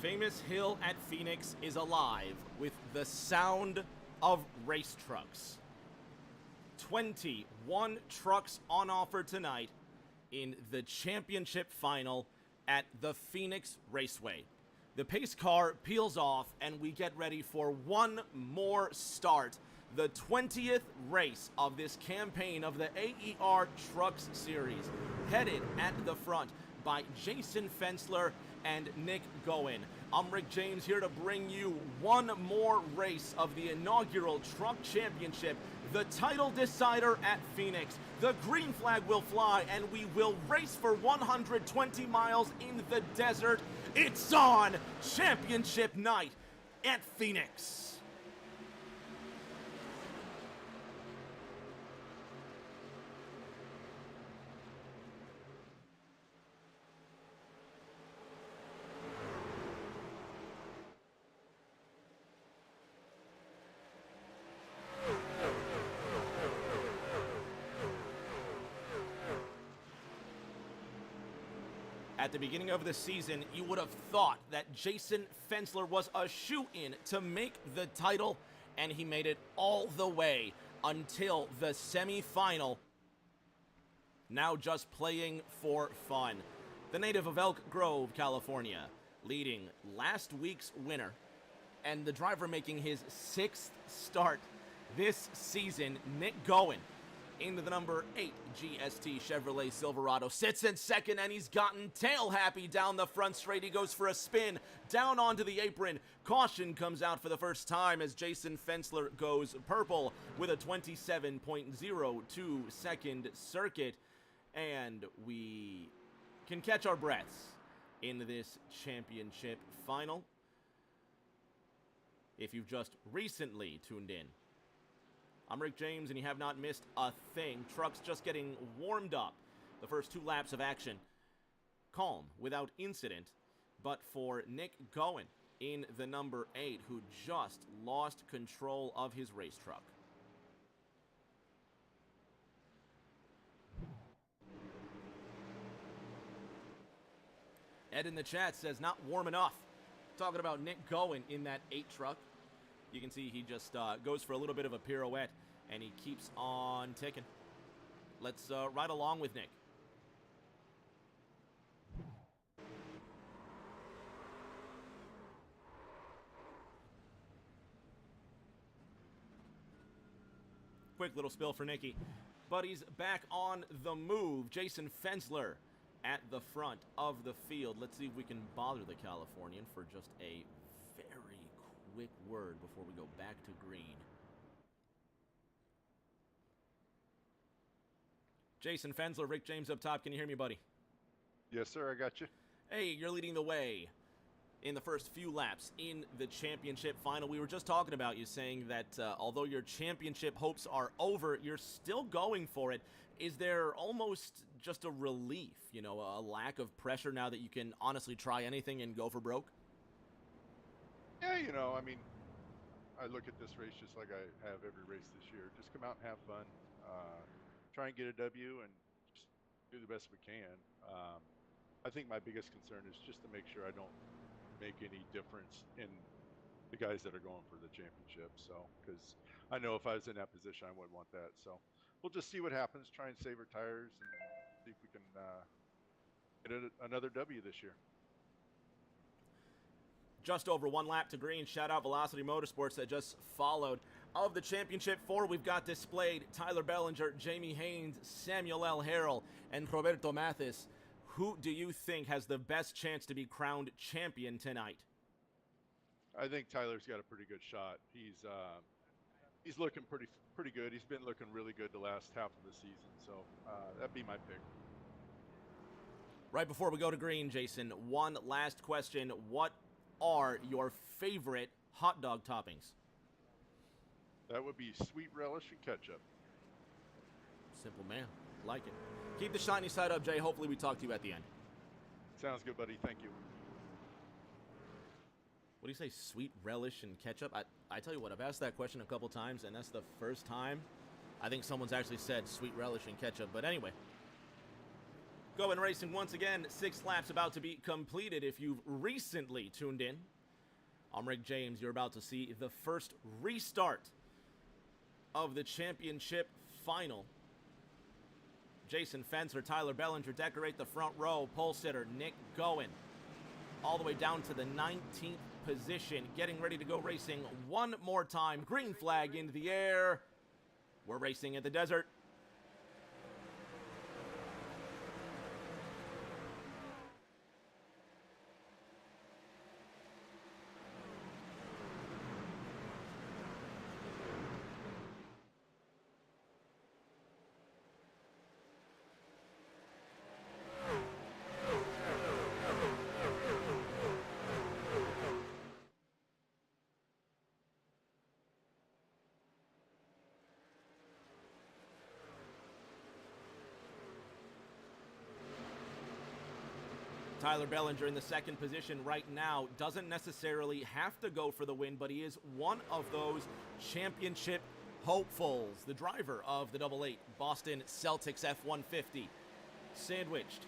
Famous Hill at Phoenix is alive with the sound of race trucks. 21 trucks on offer tonight in the championship final at the Phoenix Raceway. The pace car peels off and we get ready for one more start. The 20th race of this campaign of the AER Trucks Series, headed at the front by Jason Fensler and Nick Goen. I'm Rick James, here to bring you one more race of the inaugural Truck Championship, the title decider at Phoenix. The green flag will fly and we will race for 120 miles in the desert. It's on Championship night at Phoenix. At the beginning of the season, you would have thought that Jason Fensler was a shoe-in to make the title, and he made it all the way until the semi-final. Now just playing for fun. The native of Elk Grove, California, leading last week's winner, and the driver making his 6th start this season, Nick Goen, into the number 8 GST Chevrolet Silverado. Sits in second, and he's gotten tail happy down the front straight. He goes for a spin, down onto the apron. Caution comes out for the first time as Jason Fensler goes purple with a 27.02 second circuit. And we can catch our breaths in this championship final. If you've just recently tuned in, I'm Rick James, and you have not missed a thing. Trucks just getting warmed up. The first 2 laps of action, calm, without incident, but for Nick Goen in the number 8, who just lost control of his race truck. Ed in the chat says, not warm enough. Talking about Nick Goen in that 8 truck. You can see he just goes for a little bit of a pirouette, and he keeps on ticking. Let's ride along with Nick. Quick little spill for Nicky. But he's back on the move. Jason Fensler at the front of the field. Let's see if we can bother the Californian for just a very quick word before we go back to green. Jason Fensler, Rick James up top. Can you hear me, buddy? Yes, sir. I got you. Hey, you're leading the way in the first few laps in the championship final. We were just talking about you, saying that although your championship hopes are over, you're still going for it. Is there almost just a relief, you know, a lack of pressure now that you can honestly try anything and go for broke? Yeah, you know, I mean, I look at this race just like I have every race this year. Just come out and have fun. Try and get a W and just do the best we can. I think my biggest concern is just to make sure I don't make any difference in the guys that are going for the championship. So, because I know if I was in that position, I wouldn't want that. So we'll just see what happens, try and save our tires and see if we can get another W this year. Just over 1 lap to green. Shout out Velocity Motorsports that just followed. Of the championship 4, we've got displayed Tyler Bellinger, Jamie Haynes, Samuel L. Harrell, and Roberto Mathis. Who do you think has the best chance to be crowned champion tonight? I think Tyler's got a pretty good shot. He's looking pretty good. He's been looking really good the last half of the season. So that'd be my pick. Right before we go to green, Jason, one last question. What are your favorite hot dog toppings? That would be sweet relish and ketchup. Simple, man. Like it. Keep the shiny side up, Jay. Hopefully we talk to you at the end. Sounds good, buddy. Thank you. What do you say, sweet relish and ketchup? I tell you what, I've asked that question a couple times, and that's the first time I think someone's actually said sweet relish and ketchup. But anyway, Going racing once again, 6 laps about to be completed. If you've recently tuned in, I'm Rick James. You're about to see the first restart of the championship final. Jason Fensler, Tyler Bellinger decorate the front row. Pole sitter Nick Gowen all the way down to the 19th position, getting ready to go racing one more time. Green flag in the air. We're racing at the desert. Tyler Bellinger in the second position right now doesn't necessarily have to go for the win, but he is one of those championship hopefuls. The driver of the 88 Boston Celtics F-150, sandwiched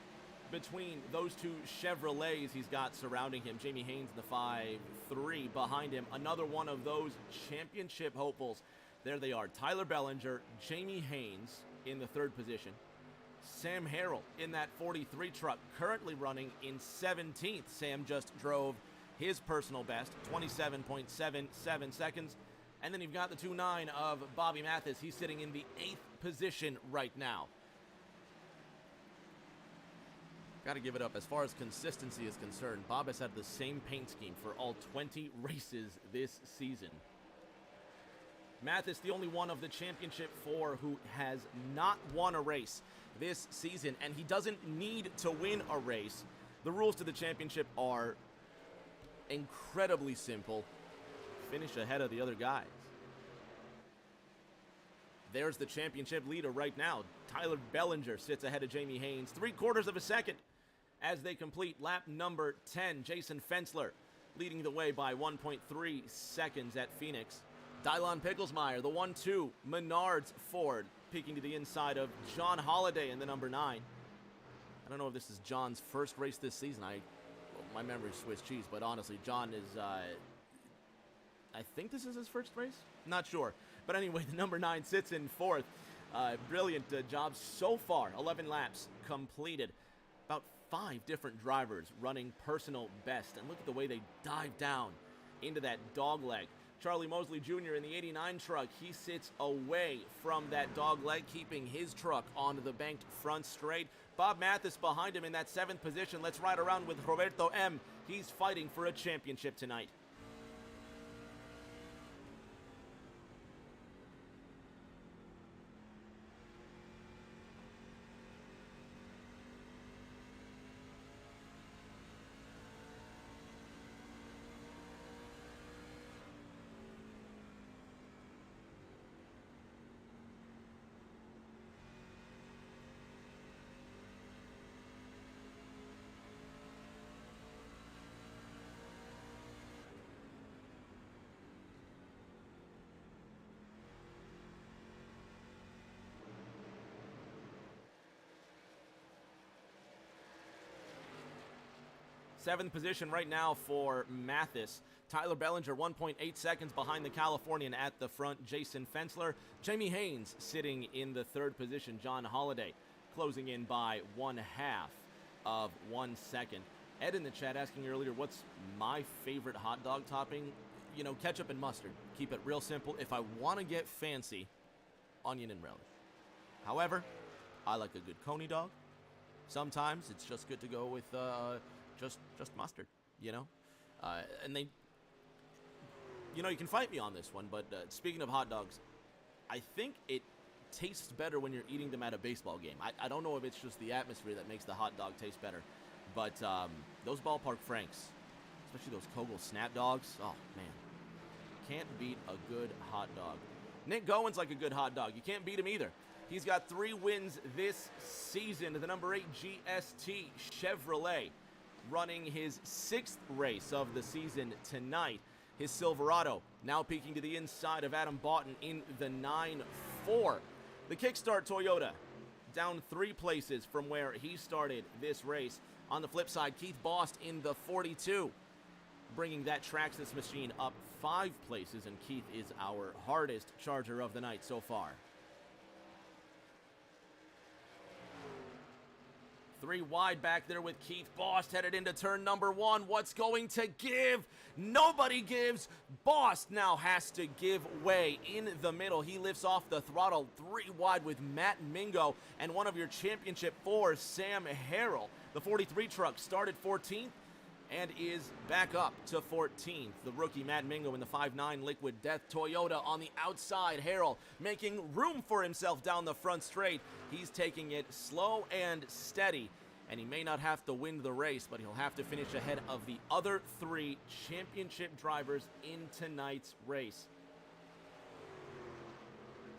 between those two Chevrolets he's got surrounding him. Jamie Haynes in the 5-3 behind him. Another one of those championship hopefuls. There they are, Tyler Bellinger, Jamie Haynes in the third position. Sam Harrell in that 43 truck, currently running in 17th. Sam just drove his personal best, 27.77 seconds. And then you've got the 2.9 of Bobby Mathis. He's sitting in the 8th position right now. Got to give it up. As far as consistency is concerned, Bob has had the same paint scheme for all 20 races this season. Mathis, the only one of the championship 4 who has not won a race this season, and he doesn't need to win a race. The rules to the championship are incredibly simple. Finish ahead of the other guys. There's the championship leader right now. Tyler Bellinger sits ahead of Jamie Haynes, 3/4 of a second as they complete lap number 10. Jason Fensler leading the way by 1.3 seconds at Phoenix. Dylon Picklesmeyer, the 1-2, Menards Ford, peeking to the inside of John Holliday in the number 9. I don't know if this is John's first race this season. My memory's Swiss cheese, but honestly, John is, I think this is his first race? Not sure. But anyway, the number 9 sits in 4th. Brilliant job so far. 11 laps completed. About 5 different drivers running personal best. And look at the way they dive down into that dog leg. Charlie Mosley Jr. in the 89 truck, he sits away from that dog leg, keeping his truck on the banked front straight. Bob Mathis behind him in that 7th position. Let's ride around with Roberto M. He's fighting for a championship tonight. Seventh position right now for Mathis. Tyler Bellinger, 1.8 seconds behind the Californian at the front. Jason Fensler. Jamie Haynes sitting in the 3rd position. John Holliday closing in by 1/2 of 1 second. Ed in the chat asking earlier, what's my favorite hot dog topping? You know, ketchup and mustard. Keep it real simple. If I want to get fancy, onion and relish. However, I like a good coney dog. Sometimes it's just good to go with just mustard, you know? And they, you know, you can fight me on this one, but speaking of hot dogs, I think it tastes better when you're eating them at a baseball game. I don't know if it's just the atmosphere that makes the hot dog taste better, but those ballpark Franks, especially those Kogel Snap Dogs, oh, man. Can't beat a good hot dog. Nick Gowen's like a good hot dog. You can't beat him either. He's got 3 wins this season. The number 8 GST Chevrolet running his 6th race of the season tonight. His Silverado now peeking to the inside of Adam Boughton in the 9-4. The Kickstart Toyota down 3 places from where he started this race. On the flip side, Keith Bost in the 42, bringing that Traxxas machine up 5 places, and Keith is our hardest charger of the night so far. 3 wide back there with Keith Bost headed into turn number 1. What's going to give? Nobody gives. Bost now has to give way in the middle. He lifts off the throttle 3 wide with Matt Mingo and one of your championship 4s, Sam Harrell. The 43 truck started 14th and is back up to 14th. The rookie Matt Mingo in the 5.9 Liquid Death Toyota on the outside. Harrell making room for himself down the front straight. He's taking it slow and steady, and he may not have to win the race, but he'll have to finish ahead of the other 3 championship drivers in tonight's race.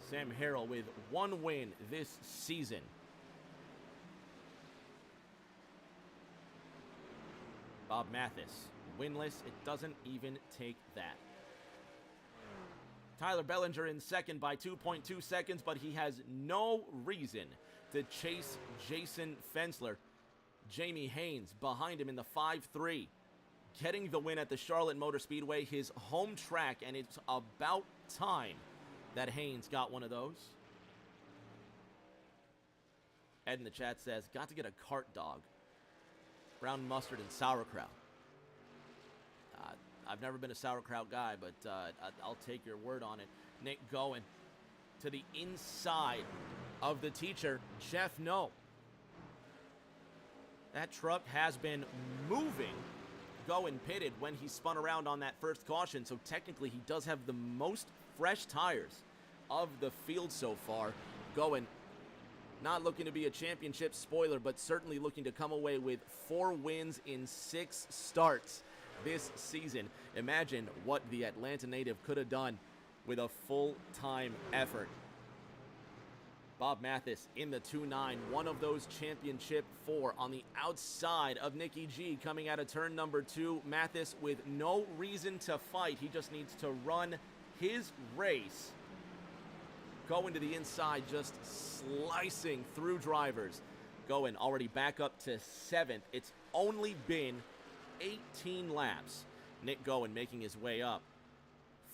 Sam Harrell with 1 win this season. Bob Mathis, winless. It doesn't even take that. Tyler Bellinger in second by 2.2 seconds, but he has no reason to chase Jason Fensler. Jamie Haynes behind him in the 5.3, getting the win at the Charlotte Motor Speedway, his home track, and it's about time that Haynes got one of those. Ed in the chat says, got to get a cart dog. Brown mustard and sauerkraut. I've never been a sauerkraut guy, but I'll take your word on it. Nick going to the inside of the teacher, Jeff No. That truck has been moving, going pitted when he spun around on that first caution, so technically he does have the most fresh tires of the field so far. Going, not looking to be a championship spoiler, but certainly looking to come away with 4 wins in 6 starts this season. Imagine what the Atlanta native could have done with a full-time effort. Bob Mathis in the 2.9, one of those championship 4 on the outside of Nicky G coming out of turn number 2. Mathis with no reason to fight. He just needs to run his race. Going to the inside, just slicing through drivers. Going already back up to 7th. It's only been 18 laps. Nick Gowen making his way up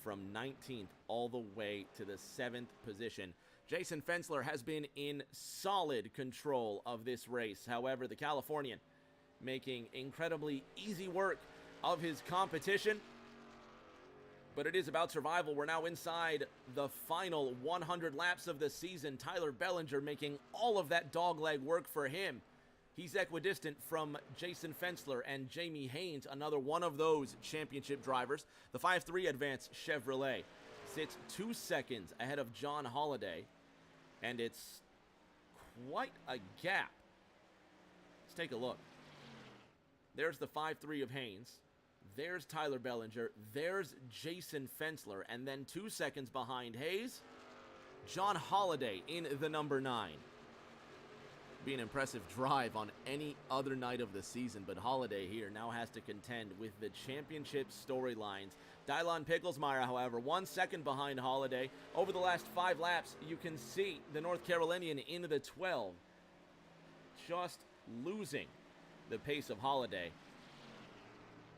from 19th all the way to the 7th position. Jason Fensler has been in solid control of this race. However, the Californian making incredibly easy work of his competition. But it is about survival. We're now inside the final 100 laps of the season. Tyler Bellinger making all of that dogleg work for him. He's equidistant from Jason Fensler and Jamie Haynes, another one of those championship drivers. The 5.3 Advance Chevrolet sits 2 seconds ahead of John Holliday, and it's quite a gap. Let's take a look. There's the 5.3 of Haynes. There's Tyler Bellinger. There's Jason Fensler. And then 2 seconds behind Hayes, John Holliday in the number 9. Be an impressive drive on any other night of the season, but Holliday here now has to contend with the championship storylines. Dylan Picklesmeyer, however, 1 second behind Holliday. Over the last 5 laps, you can see the North Carolinian in the 12, just losing the pace of Holliday.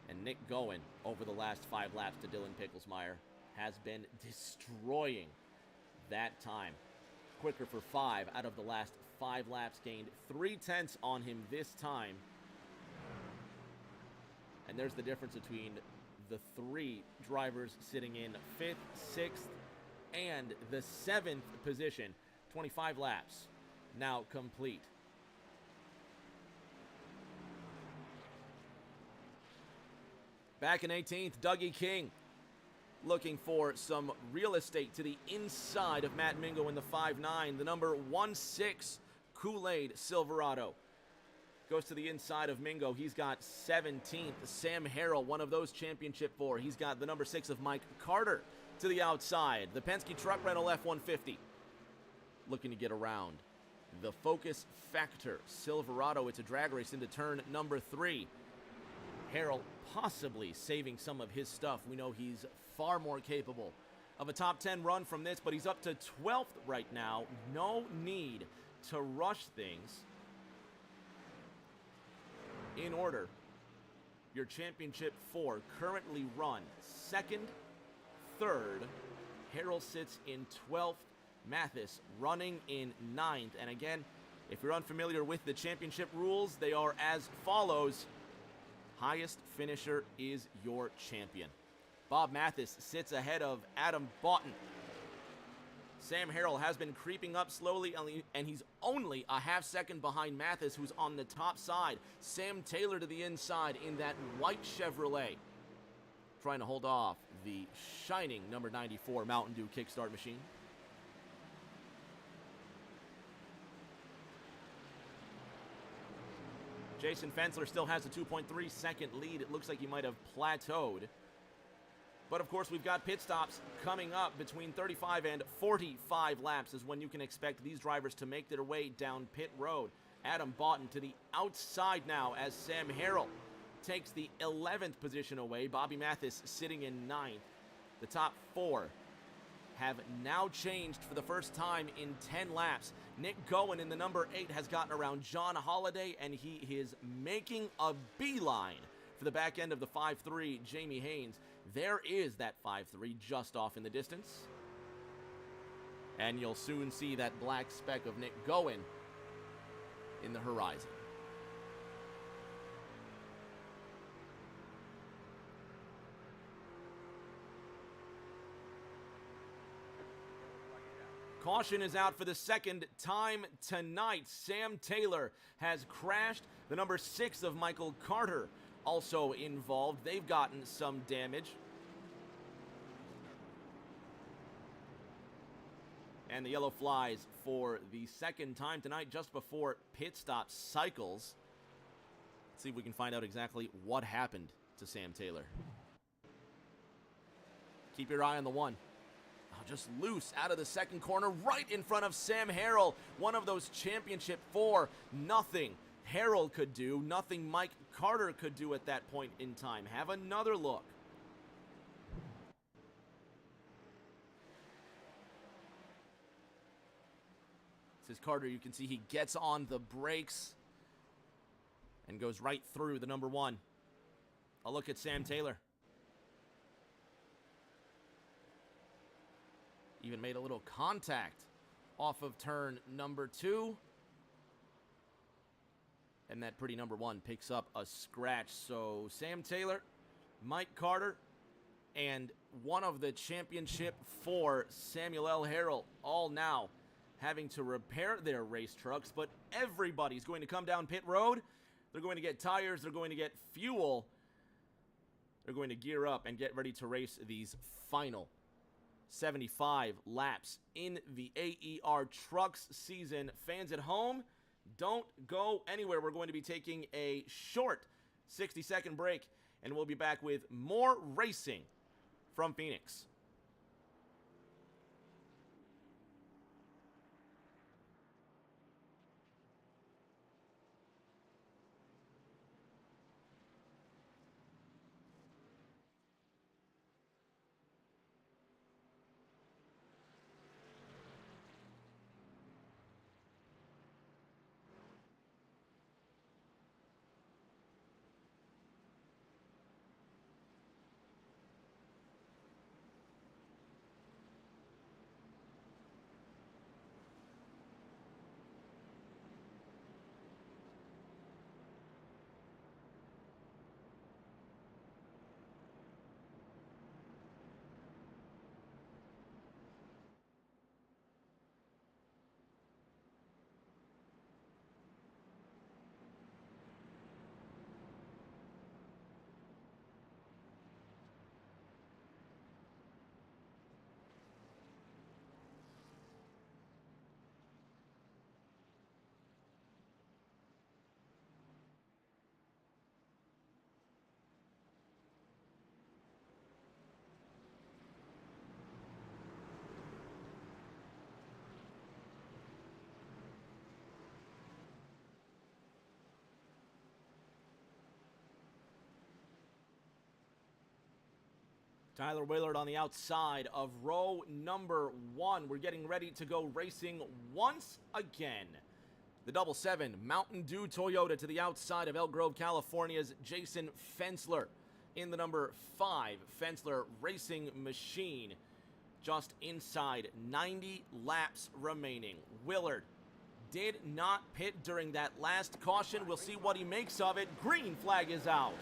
And Nick Gowen, over the last 5 laps to Dylan Picklesmeyer, has been destroying that time. Quicker for 5 out of the last 5 laps, gained 3/10 on him this time. And there's the difference between the 3 drivers sitting in 5th, 6th, and the 7th position. 25 laps now complete. Back in 18th, Dougie King looking for some real estate to the inside of Matt Mingo in the 5.9. The number 16 Kool-Aid Silverado goes to the inside of Mingo. He's got 17th. Sam Harrell, one of those championship 4. He's got the number 6 of Mike Carter to the outside. The Penske Truck Rental F-150 looking to get around. The Focus Factor Silverado, it's a drag race into turn number 3. Harrell possibly saving some of his stuff. We know he's far more capable of a top 10 run from this, but he's up to 12th right now. No need to rush things in order. Your championship 4 currently run 2nd, 3rd. Harrell sits in 12th. Mathis running in 9th. And again, if you're unfamiliar with the championship rules, they are as follows. Highest finisher is your champion. Bob Mathis sits ahead of Adam Boughton. Sam Harrell has been creeping up slowly, and he's only a half second behind Mathis, who's on the top side. Sam Taylor to the inside in that white Chevrolet, trying to hold off the shining number 94 Mountain Dew kickstart machine. Jason Fensler still has a 2.3 second lead. It looks like he might have plateaued. But of course, we've got pit stops coming up. Between 35 and 45 laps is when you can expect these drivers to make their way down pit road. Adam Boughton to the outside now as Sam Harrell takes the 11th position away. Bobby Mathis sitting in 9th. The top 4 have now changed for the first time in 10 laps. Nick Gowen in the number 8 has gotten around John Holliday, and he is making a beeline for the back end of the 5-3, Jamie Haynes. There is that 5-3 just off in the distance. And you'll soon see that black speck of Nick Gowen in the horizon. Caution is out for the second time tonight. Sam Taylor has crashed. The number 6 of Michael Carter also involved. They've gotten some damage. And the yellow flies for the second time tonight, just before pit stop cycles. Let's see if we can find out exactly what happened to Sam Taylor. Keep your eye on the 1. Just loose out of the second corner, right in front of Sam Harrell. One of those championship 4. Nothing Harrell could do, nothing Mike Carter could do at that point in time. Have another look. This is Carter. You can see he gets on the brakes and goes right through the number 1. A look at Sam Taylor. Even made a little contact off of turn number 2. And that pretty number 1 picks up a scratch. So Sam Taylor, Mike Carter, and one of the championship 4, Samuel L. Harrell, all now having to repair their race trucks. But everybody's going to come down pit road. They're going to get tires. They're going to get fuel. They're going to gear up and get ready to race these final 75 laps in the AER Trucks season. Fans at home, don't go anywhere. We're going to be taking a short 60-second break, and we'll be back with more racing from Phoenix. Tyler Willard on the outside of row number 1. We're getting ready to go racing once again. The double 7 Mountain Dew Toyota to the outside of Elk Grove, California's Jason Fensler. In the number 5 Fensler Racing Machine. Just inside 90 laps remaining. Willard did not pit during that last caution. We'll see what he makes of it. Green flag is out.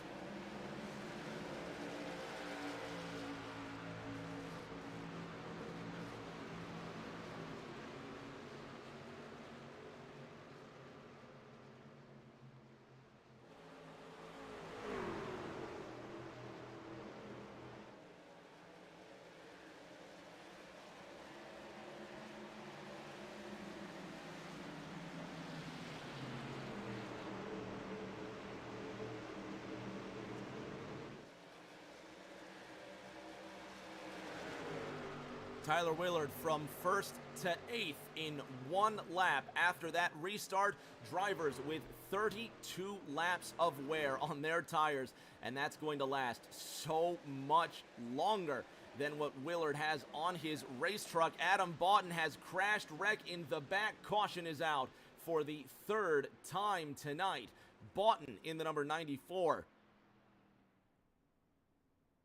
Tyler Willard from 1st to 8th in 1 lap. After that restart, drivers with 32 laps of wear on their tires, and that's going to last so much longer than what Willard has on his race truck. Adam Boughton has crashed, wreck in the back. Caution is out for the 3rd time tonight. Boughton in the number 94.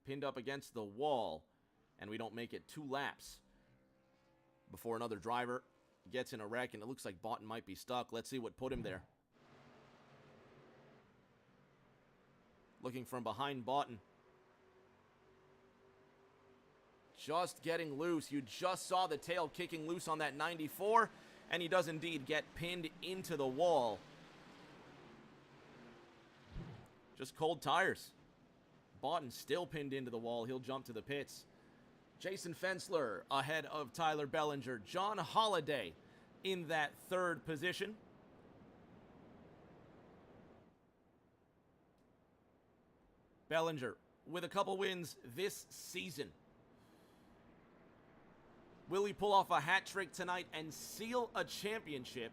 Pinned up against the wall. And we don't make it 2 laps before another driver gets in a wreck, and it looks like Boughton might be stuck. Let's see what put him there. Looking from behind Boughton. Just getting loose. You just saw the tail kicking loose on that 94, and he does indeed get pinned into the wall. Just cold tires. Boughton still pinned into the wall. He'll jump to the pits. Jason Fensler ahead of Tyler Bellinger. John Holliday in that 3rd position. Bellinger with a couple wins this season. Will he pull off a hat trick tonight and seal a championship?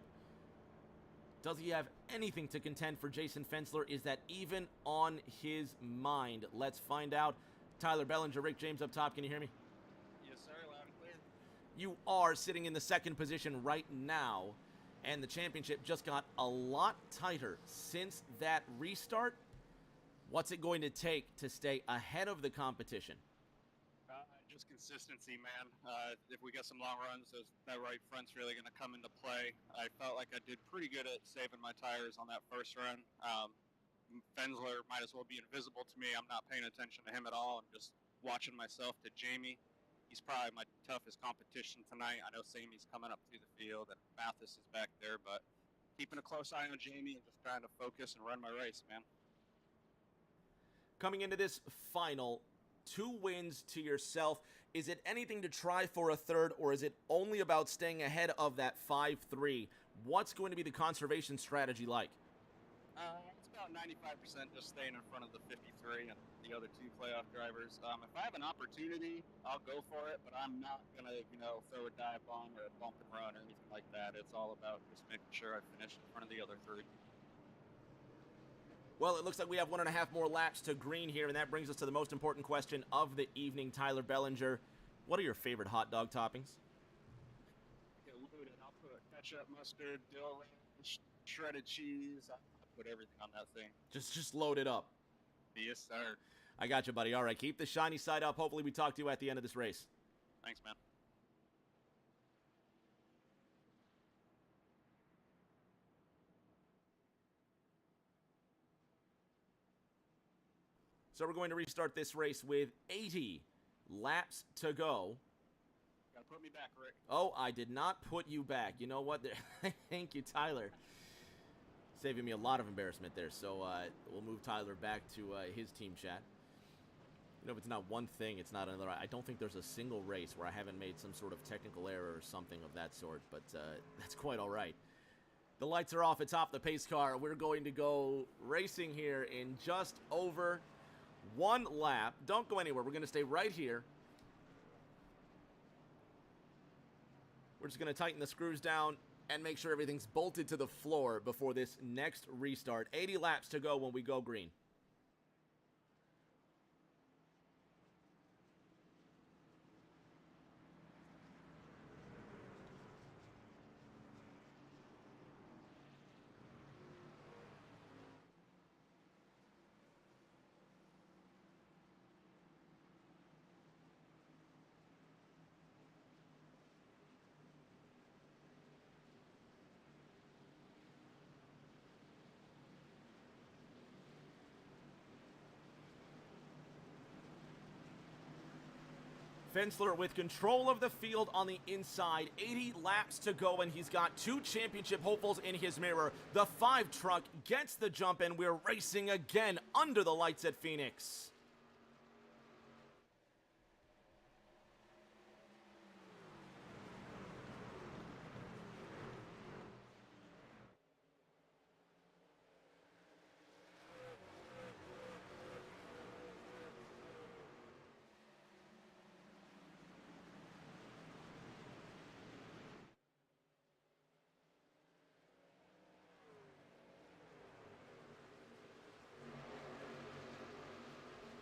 Does he have anything to contend for Jason Fensler? Is that even on his mind? Let's find out. Tyler Bellinger, Rick James up top. Can you hear me? You are sitting in the 2nd position right now, and the championship just got a lot tighter since that restart. What's it going to take to stay ahead of the competition? Just consistency, man. If we get some long runs, that right front's really going to come into play. I felt like I did pretty good at saving my tires on that first run. Fensler might as well be invisible to me. I'm not paying attention to him at all. I'm just watching myself to Jamie. He's probably my toughest competition tonight. I know Samy's coming up through the field, and Mathis is back there, but keeping a close eye on Jamie and just trying to focus and run my race, man. Coming into this final, 2 wins to yourself. Is it anything to try for a 3rd, or is it only about staying ahead of that 5-3? What's going to be the conservation strategy like? It's about 95% just staying in front of the 53 and the other 2 playoff drivers. If I have an opportunity, I'll go for it, but I'm not going to, throw a dive bomb or a bump and run or anything like that. It's all about just making sure I finish in front of the other 3. Well, it looks like we have 1.5 more laps to green here, and that brings us to the most important question of the evening. Tyler Bellinger, what are your favorite hot dog toppings? Get loaded. I'll put ketchup, mustard, dill ranch, shredded cheese. I'll put everything on that thing. Just load it up. Yes, sir. I got you, buddy. All right, keep the shiny side up. Hopefully we talk to you at the end of this race. Thanks, man. So we're going to restart this race with 80 laps to go. Gotta put me back, Rick. Oh, I did not put you back. You know what? Thank you, Tyler. Saving me a lot of embarrassment there. So we'll move Tyler back to his team chat. You know, if it's not one thing, it's not another. I don't think there's a single race where I haven't made some sort of technical error or something of that sort, but that's quite all right. The lights are off atop the pace car. We're going to go racing here in just over 1 lap. Don't go anywhere. We're going to stay right here. We're just going to tighten the screws down and make sure everything's bolted to the floor before this next restart. 80 laps to go when we go green. Fensler with control of the field on the inside. 80 laps to go, and he's got 2 championship hopefuls in his mirror. The 5 truck gets the jump, and we're racing again under the lights at Phoenix.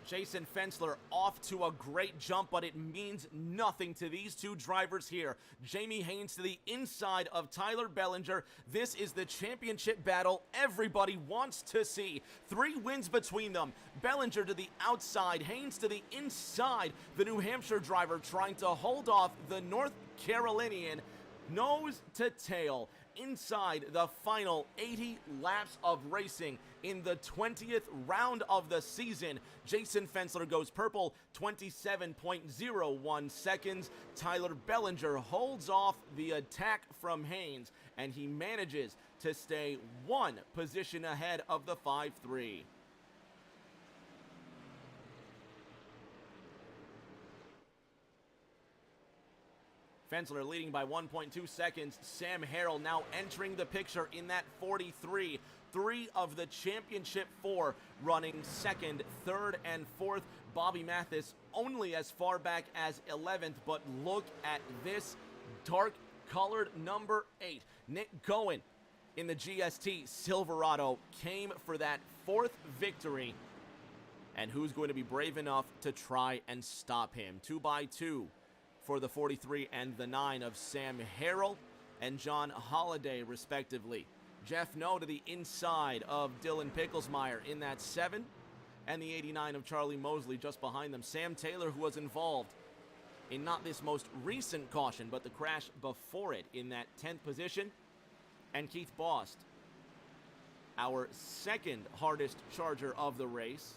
Jason Fensler off to a great jump, but it means nothing to these 2 drivers here. Jamie Haynes to the inside of Tyler Bellinger. This is the championship battle everybody wants to see. 3 wins between them. Bellinger to the outside, Haynes to the inside. The New Hampshire driver trying to hold off the North Carolinian nose to tail. Inside the final 80 laps of racing in the 20th round of the season. Jason Fensler goes purple, 27.01 seconds. Tyler Bellinger holds off the attack from Haynes, and he manages to stay 1 position ahead of the 5-3. Fensler leading by 1.2 seconds. Sam Harrell now entering the picture in that 43. 3 of the championship 4 running 2nd, 3rd, and 4th. Bobby Mathis only as far back as 11th, but look at this dark-colored number 8. Nick Goen in the GST Silverado came for that 4th victory. And who's going to be brave enough to try and stop him? 2x2. For the 43 and the 9 of Sam Harrell and John Holliday, respectively. Jeff No to the inside of Dylan Picklesmeyer in that 7, and the 89 of Charlie Mosley just behind them. Sam Taylor, who was involved in not this most recent caution, but the crash before it in that 10th position, and Keith Bost, our 2nd hardest charger of the race.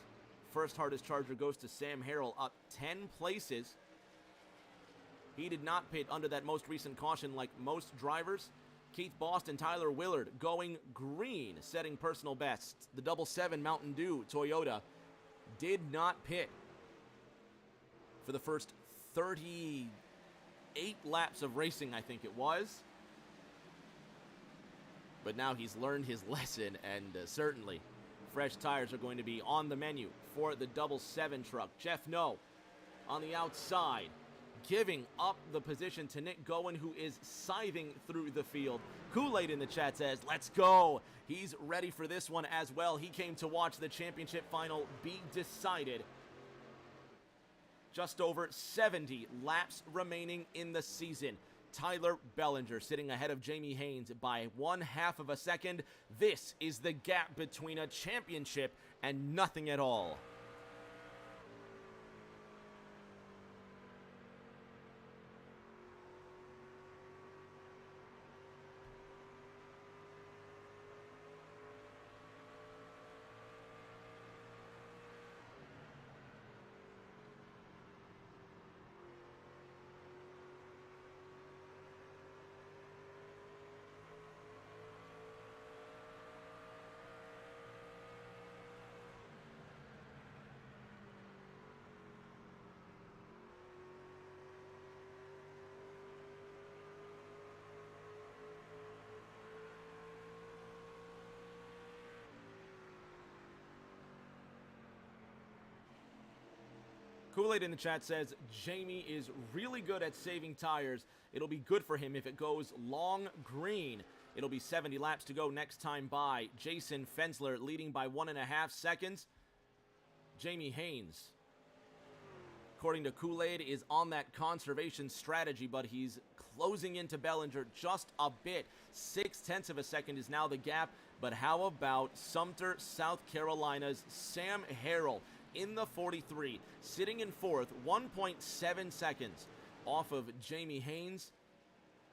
First hardest charger goes to Sam Harrell, up 10 places. He did not pit under that most recent caution like most drivers. Keith Bost and Tyler Willard going green, setting personal bests. The 7 Mountain Dew Toyota did not pit for the first 38 laps of racing, I think it was. But now he's learned his lesson, and certainly fresh tires are going to be on the menu for the 7 truck. Jeff No on the outside, giving up the position to Nick Goen, who is scything through the field. Kool-Aid in the chat says, let's go. He's ready for this one as well. He came to watch the championship final be decided. Just over 70 laps remaining in the season. Tyler Bellinger sitting ahead of Jamie Haynes by 1/2 of a second. This is the gap between a championship and nothing at all. Kool-Aid in the chat says, Jamie is really good at saving tires. It'll be good for him if it goes long green. It'll be 70 laps to go next time by. Jason Fensler leading by 1.5 seconds. Jamie Haynes, according to Kool-Aid, is on that conservation strategy, but he's closing into Bellinger just a bit. 0.6 of a second is now the gap. But how about Sumter, South Carolina's Sam Harrell in the 43, sitting in 4th, 1.7 seconds off of Jamie Haynes,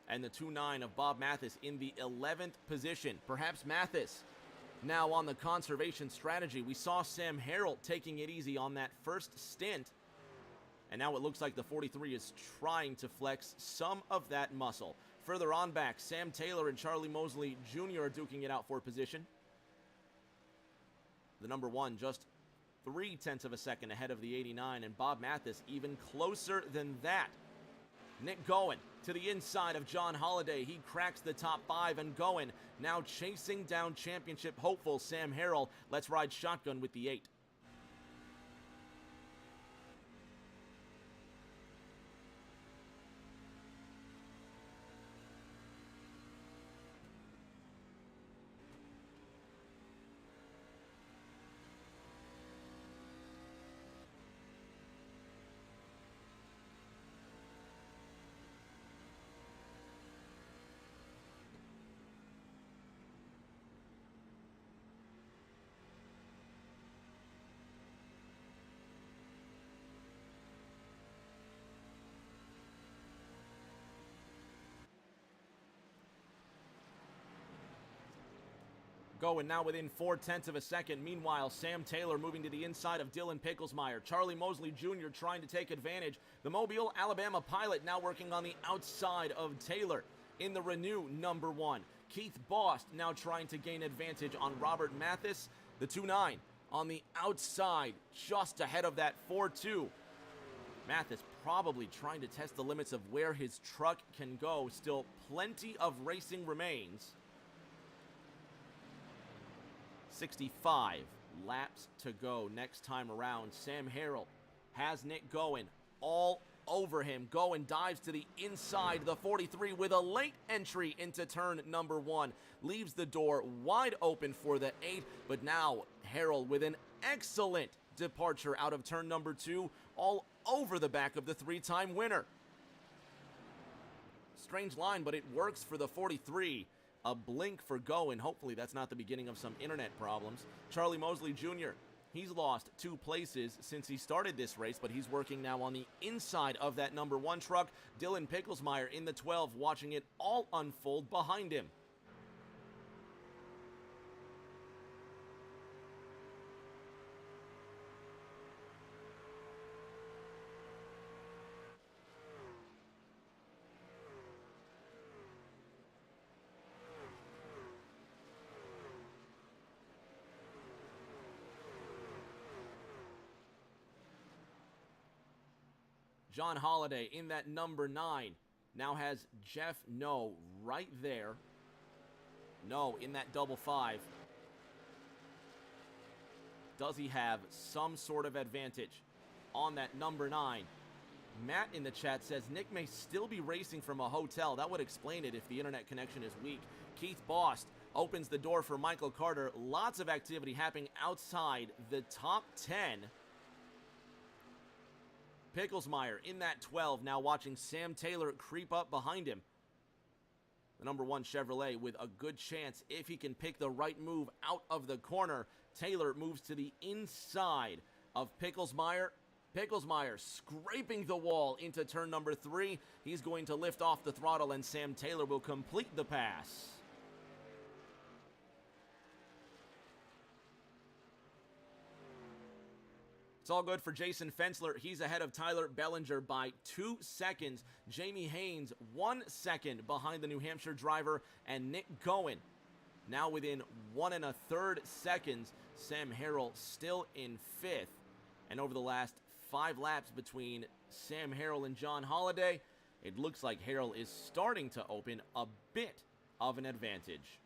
and the 2.9 of Bob Mathis in the 11th position. Perhaps Mathis now on the conservation strategy. We saw Sam Harrell taking it easy on that first stint, and now it looks like the 43 is trying to flex some of that muscle. Further on back, Sam Taylor and Charlie Mosley Jr. are duking it out for position. The number 1 just 0.3 of a second ahead of the 89, and Bob Mathis even closer than that. Nick Goen to the inside of John Holliday. He cracks the top 5, and Goen now chasing down championship hopeful Sam Harrell. Let's ride shotgun with the 8. Going now within 0.4 of a second. Meanwhile, Sam Taylor moving to the inside of Dylan Picklesmeyer. Charlie Mosley Jr. trying to take advantage. The Mobile, Alabama pilot now working on the outside of Taylor in the Renew number 1. Keith Bost now trying to gain advantage on Robert Mathis. The 2-9 on the outside, just ahead of that 4-2. Mathis probably trying to test the limits of where his truck can go. Still plenty of racing remains. 65 laps to go next time around. Sam Harrell has Nick Goen all over him. Goen dives to the inside. The 43 with a late entry into turn number 1. Leaves the door wide open for the 8, but now Harrell with an excellent departure out of turn number 2, all over the back of the 3-time winner. Strange line, but it works for the 43. A blink for Goen. Hopefully that's not the beginning of some internet problems. Charlie Mosley Jr., he's lost 2 places since he started this race, but he's working now on the inside of that number 1 truck. Dylan Picklesmeyer in the 12, watching it all unfold behind him. John Holliday in that number 9 now has Jeff No right there. No in that double 5. Does he have some sort of advantage on that number 9? Matt in the chat says Nick may still be racing from a hotel. That would explain it if the internet connection is weak. Keith Bost opens the door for Michael Carter. Lots of activity happening outside the top 10. Picklesmeyer in that 12, now watching Sam Taylor creep up behind him. The number 1 Chevrolet with a good chance if he can pick the right move out of the corner. Taylor moves to the inside of Picklesmeyer. Picklesmeyer scraping the wall into turn number 3. He's going to lift off the throttle, and Sam Taylor will complete the pass. It's all good for Jason Fensler. He's ahead of Tyler Bellinger by 2 seconds. Jamie Haynes 1 second behind the New Hampshire driver, and Nick Goen now within 1 1/3 seconds. Sam Harrell still in 5th. And over the last 5 laps between Sam Harrell and John Holliday, it looks like Harrell is starting to open a bit of an advantage.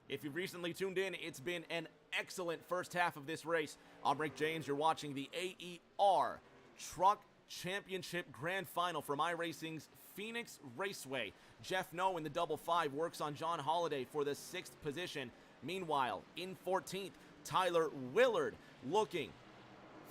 If you've recently tuned in, it's been an excellent first half of this race. I'm Rick James. You're watching the AER Truck Championship Grand Final from iRacing's Phoenix Raceway. Jeff No in the double 5 works on John Holliday for the 6th position. Meanwhile, in 14th, Tyler Willard looking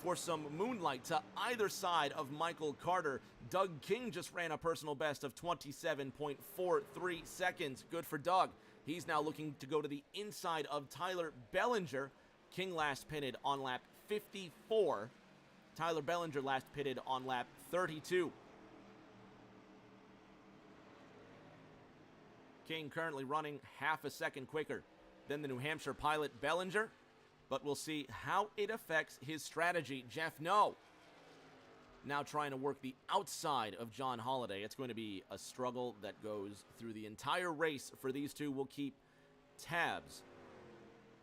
for some moonlight to either side of Michael Carter. Doug King just ran a personal best of 27.43 seconds. Good for Doug. He's now looking to go to the inside of Tyler Bellinger. King last pitted on lap 54. Tyler Bellinger last pitted on lap 32. King currently running half a second quicker than the New Hampshire pilot Bellinger. but we'll see how it affects his strategy. Jeff No now trying to work the outside of John Holiday. It's going to be a struggle that goes through the entire race for these two. We'll keep tabs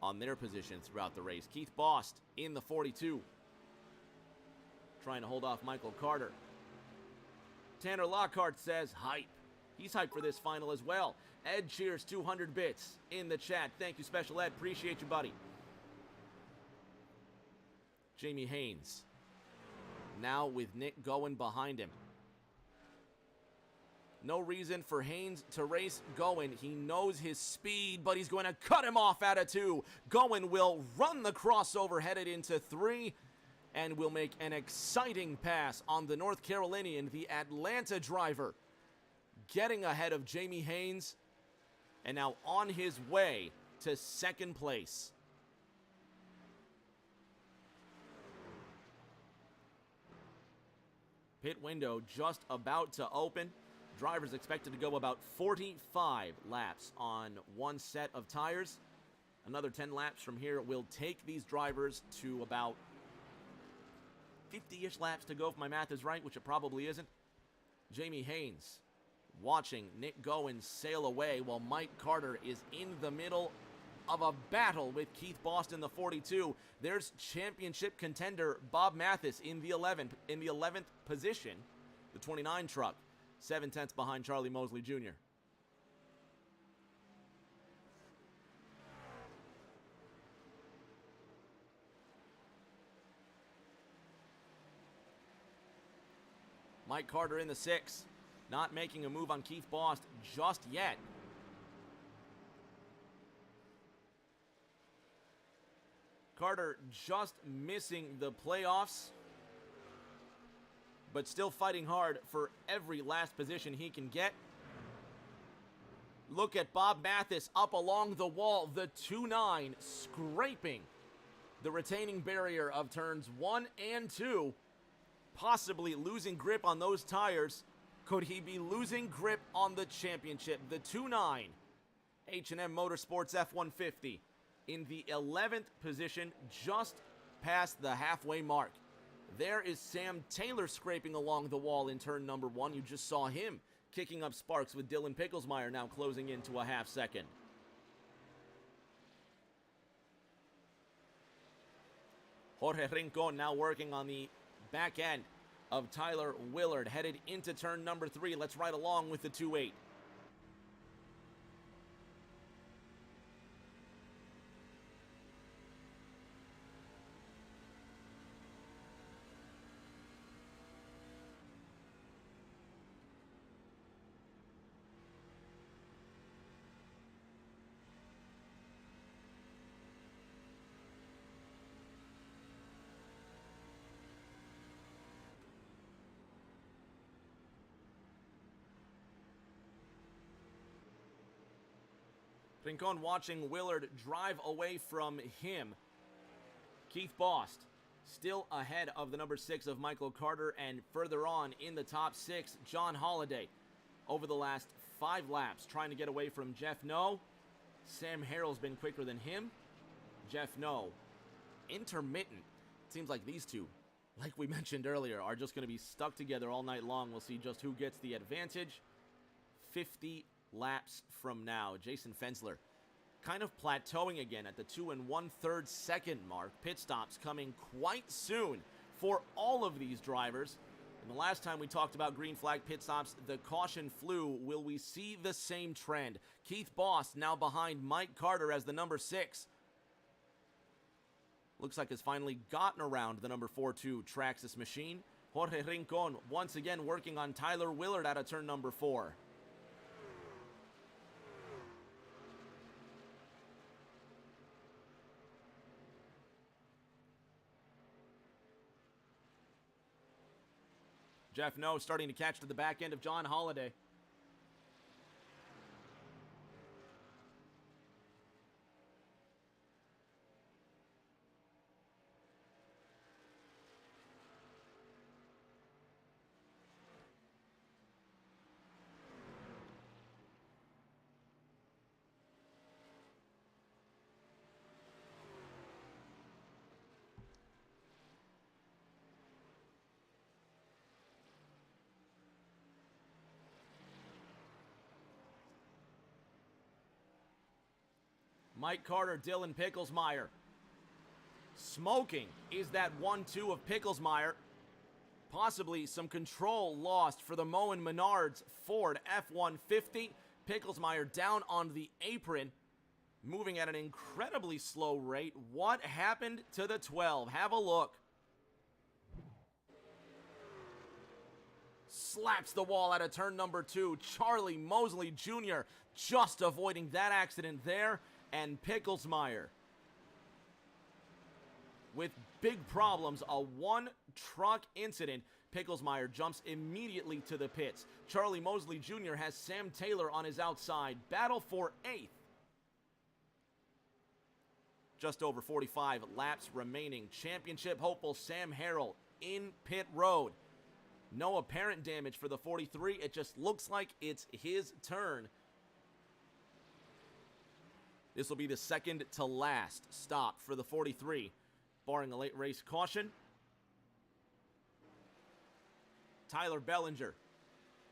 on their position throughout the race. Keith Bost in the 42, trying to hold off Michael Carter. Tanner Lockhart says hype. He's hyped for this final as well. Ed cheers 200 bits in the chat. Thank you, Special Ed. Appreciate you, buddy. Jamie Haynes now with Nick Gowen behind him. No reason for Haynes to race Gowen. He knows his speed, but he's going to cut him off out of 2. Gowen will run the crossover headed into 3 and will make an exciting pass on the North Carolinian, the Atlanta driver, getting ahead of Jamie Haynes and now on his way to second place. Pit window just about to open. Drivers expected to go about 45 laps on one set of tires. Another 10 laps from here will take these drivers to about 50-ish laps to go, if my math is right, which it probably isn't. Jamie Haynes watching Nick Gowen sail away while Mike Carter is in the middle of a battle with Keith Bost in the 42. There's championship contender Bob Mathis in the 11th position, the 29 truck, 7/10 behind Charlie Mosley Jr. Mike Carter in the 6, not making a move on Keith Bost just yet. Carter just missing the playoffs, but still fighting hard for every last position he can get. Look at Bob Mathis up along the wall, the 2-9, scraping the retaining barrier of turns 1 and 2, possibly losing grip on those tires. Could he be losing grip on the championship? The 2-9 H&M Motorsports F-150 in the 11th position, just past the halfway mark. There is Sam Taylor scraping along the wall in turn number 1. You just saw him kicking up sparks with Dylan Picklesmeyer now closing into a half second. Jorge Rincon now working on the back end of Tyler Willard, headed into turn number 3. Let's ride along with the 2-8. Rincon watching Willard drive away from him. Keith Bost still ahead of the number 6 of Michael Carter, and further on in the top 6, John Holiday. Over the last 5 laps, trying to get away from Jeff No. Sam Harrell's been quicker than him. Jeff No, intermittent. It seems like these two, like we mentioned earlier, are just going to be stuck together all night long. We'll see just who gets the advantage. 50 laps from now. Jason Fensler kind of plateauing again at the 2 1/3 second mark. Pit stops coming quite soon for all of these drivers. And the last time we talked about green flag pit stops, the caution flew. Will we see the same trend? Keith Bost now behind Mike Carter as the number 6. Looks like has finally gotten around the number 4-2 Traxxas machine. Jorge Rincon once again working on Tyler Willard out of turn number 4. Jeff No starting to catch to the back end of John Holiday. Mike Carter, Dylan Picklesmeyer. Smoking is that 1-2 of Picklesmeyer. Possibly some control lost for the Moen Menards Ford F-150. Picklesmeyer down on the apron, moving at an incredibly slow rate. What happened to the 12? Have a look. Slaps the wall out of turn number 2. Charlie Mosley Jr. just avoiding that accident there. And Picklesmeyer with big problems, a one-truck incident. Picklesmeyer jumps immediately to the pits. Charlie Mosley Jr. has Sam Taylor on his outside. Battle for 8th. Just over 45 laps remaining. Championship hopeful Sam Harrell in pit road. No apparent damage for the 43. It just looks like it's his turn. This will be the second to last stop for the 43, barring a late race caution. Tyler Bellinger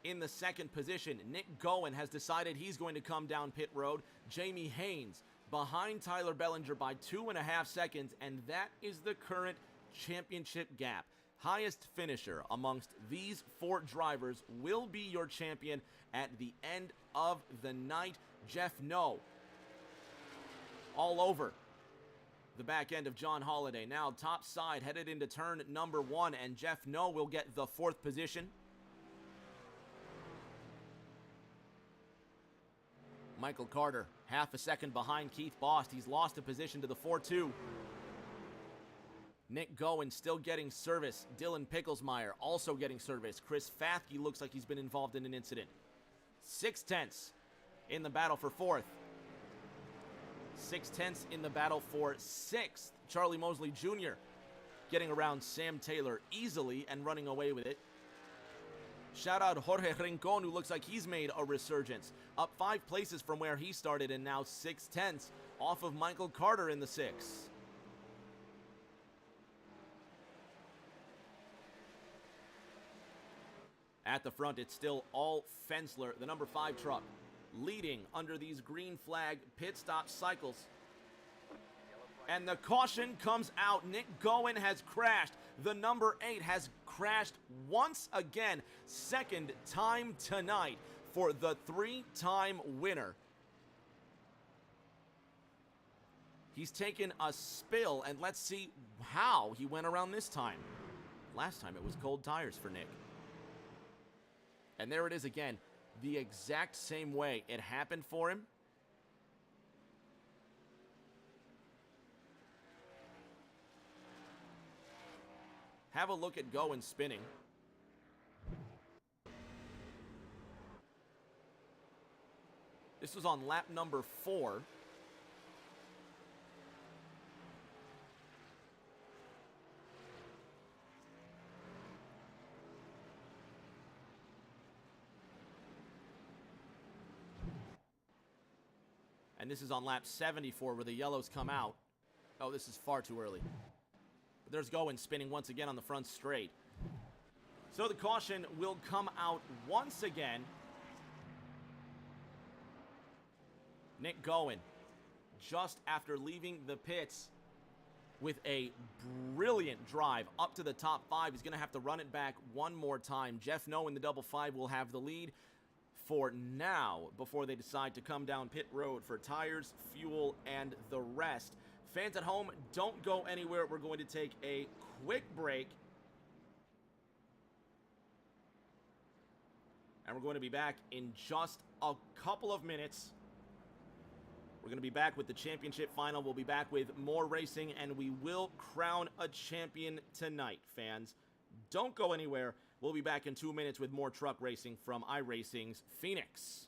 in the second position. Nick Gowen has decided he's going to come down pit road. Jamie Haynes behind Tyler Bellinger by 2.5 seconds, and that is the current championship gap. Highest finisher amongst these 4 drivers will be your champion at the end of the night. Jeff No all over the back end of John Holiday. Now top side headed into turn number 1, and Jeff No will get the 4th position. Michael Carter, half a second behind Keith Bost. He's lost a position to the 4-2. Nick Gowen still getting service. Dylan Picklesmeyer also getting service. Chris Fathke looks like he's been involved in an incident. 6/10 in the battle for 4th. 6/10 in the battle for 6th. Charlie Mosley Jr. getting around Sam Taylor easily and running away with it. Shout out Jorge Rincon, who looks like he's made a resurgence. Up 5 places from where he started, and now 6/10 off of Michael Carter in the 6. At the front, it's still all Fensler, the number 5 truck, leading under these green flag pit stop cycles. And the caution comes out. Nick Gowen has crashed. The number 8 has crashed once again. Second time tonight for the 3-time winner. He's taken a spill, and let's see how he went around this time. Last time it was cold tires for Nick. And there it is again, the exact same way it happened for him. Have a look at Gowen spinning. This was on lap number 4. And this is on lap 74 where the yellows come out. Oh, this is far too early. But there's Gowen spinning once again on the front straight. So the caution will come out once again. Nick Gowen, just after leaving the pits with a brilliant drive up to the top 5. He's going to have to run it back one more time. Jeff No in the double 5 will have the lead for now before they decide to come down pit road for tires, fuel, and the rest. Fans at home, don't go anywhere. We're going to take a quick break. And we're going to be back in just a couple of minutes. We're going to be back with the championship final. We'll be back with more racing, and we will crown a champion tonight, fans. Don't go anywhere. We'll be back in 2 minutes with more truck racing from iRacing's Phoenix.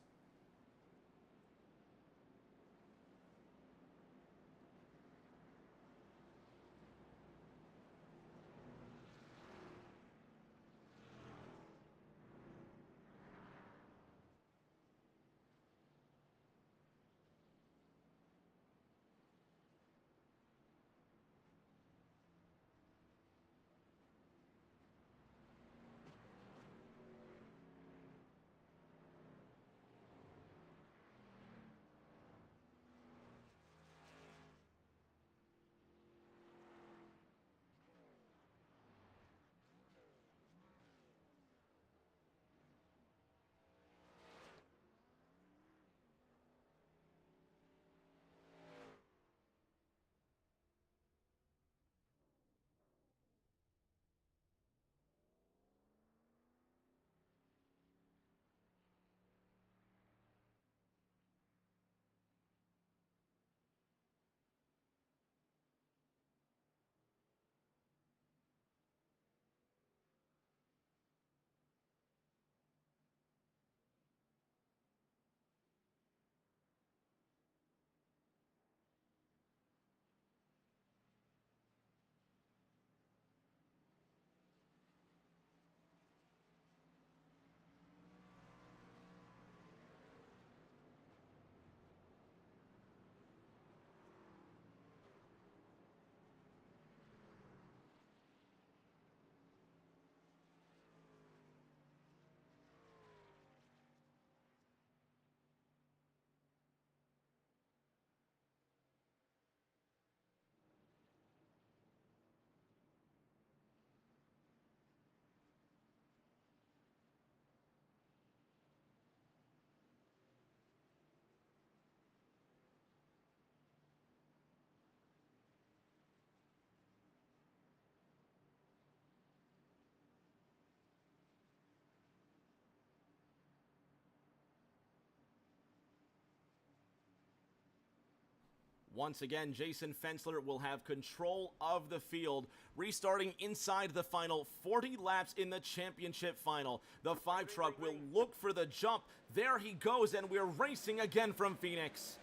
Once again, Jason Fensler will have control of the field, restarting inside the final 40 laps in the championship final. The 5 truck will look for the jump. There he goes, and we're racing again from Phoenix.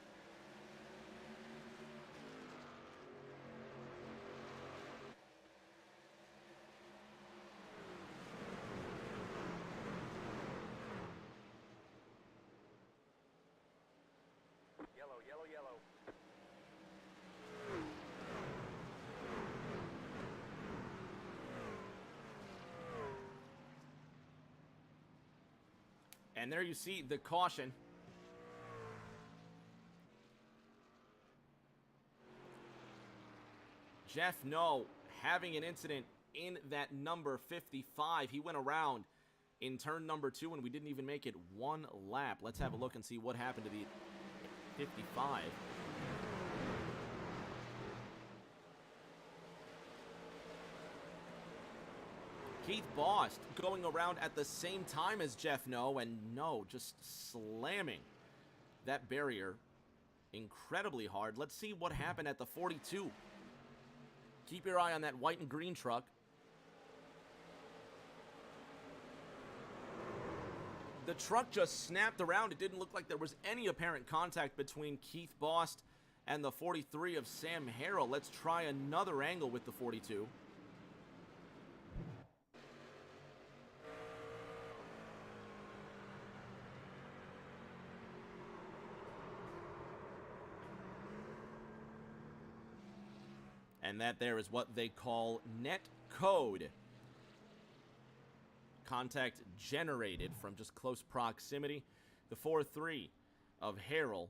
Yellow, yellow, yellow. And there you see the caution. Jeff No having an incident in that number 55. He went around in turn number 2, and we didn't even make it one lap. Let's have a look and see what happened to the 55. Keith Bost going around at the same time as Jeff No, and No just slamming that barrier incredibly hard. Let's see what happened at the 42. Keep your eye on that white and green truck. The truck just snapped around. It didn't look like there was any apparent contact between Keith Bost and the 43 of Sam Harrell. Let's try another angle with the 42. And that there is what they call net code. Contact generated from just close proximity. The 4-3 of Harrell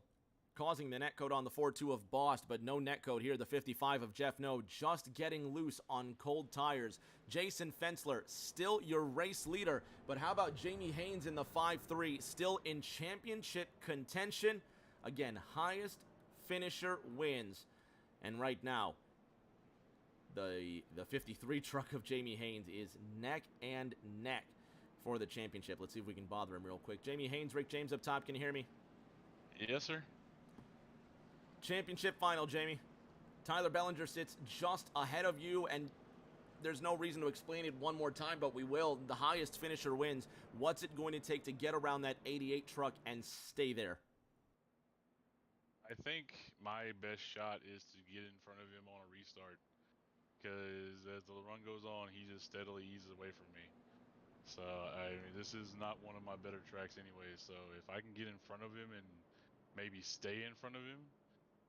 causing the net code on the 4-2 of Bost, but no net code here. The 55 of Jeff No just getting loose on cold tires. Jason Fensler still your race leader, but how about Jamie Haynes in the 5-3 still in championship contention? Again, highest finisher wins. And right now, the 53 truck of Jamie Haynes is neck and neck for the championship. Let's see if we can bother him real quick. Jamie Haynes, Rick James up top. Can you hear me? Yes, sir. Championship final, Jamie. Tyler Bellinger sits just ahead of you, and there's no reason to explain it one more time, but we will. The highest finisher wins. What's it going to take to get around that 88 truck and stay there? I think my best shot is to get in front of him on a restart, because as the run goes on, he just steadily eases away from me. So, I mean, this is not one of my better tracks anyway, so if I can get in front of him and maybe stay in front of him,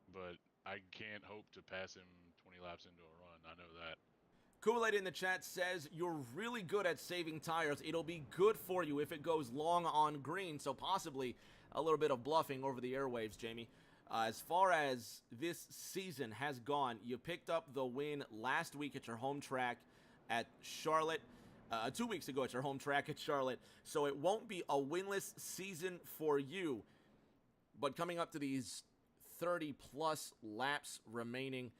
but I can't hope to pass him 20 laps into a run, I know that. Kool-Aid in the chat says, you're really good at saving tires. It'll be good for you if it goes long on green, so possibly a little bit of bluffing over the airwaves, Jamie. As far as this season has gone, you picked up the win last week at your home track at Charlotte, 2 weeks ago at your home track at Charlotte, so it won't be a winless season for you. But coming up to these 30-plus laps remaining,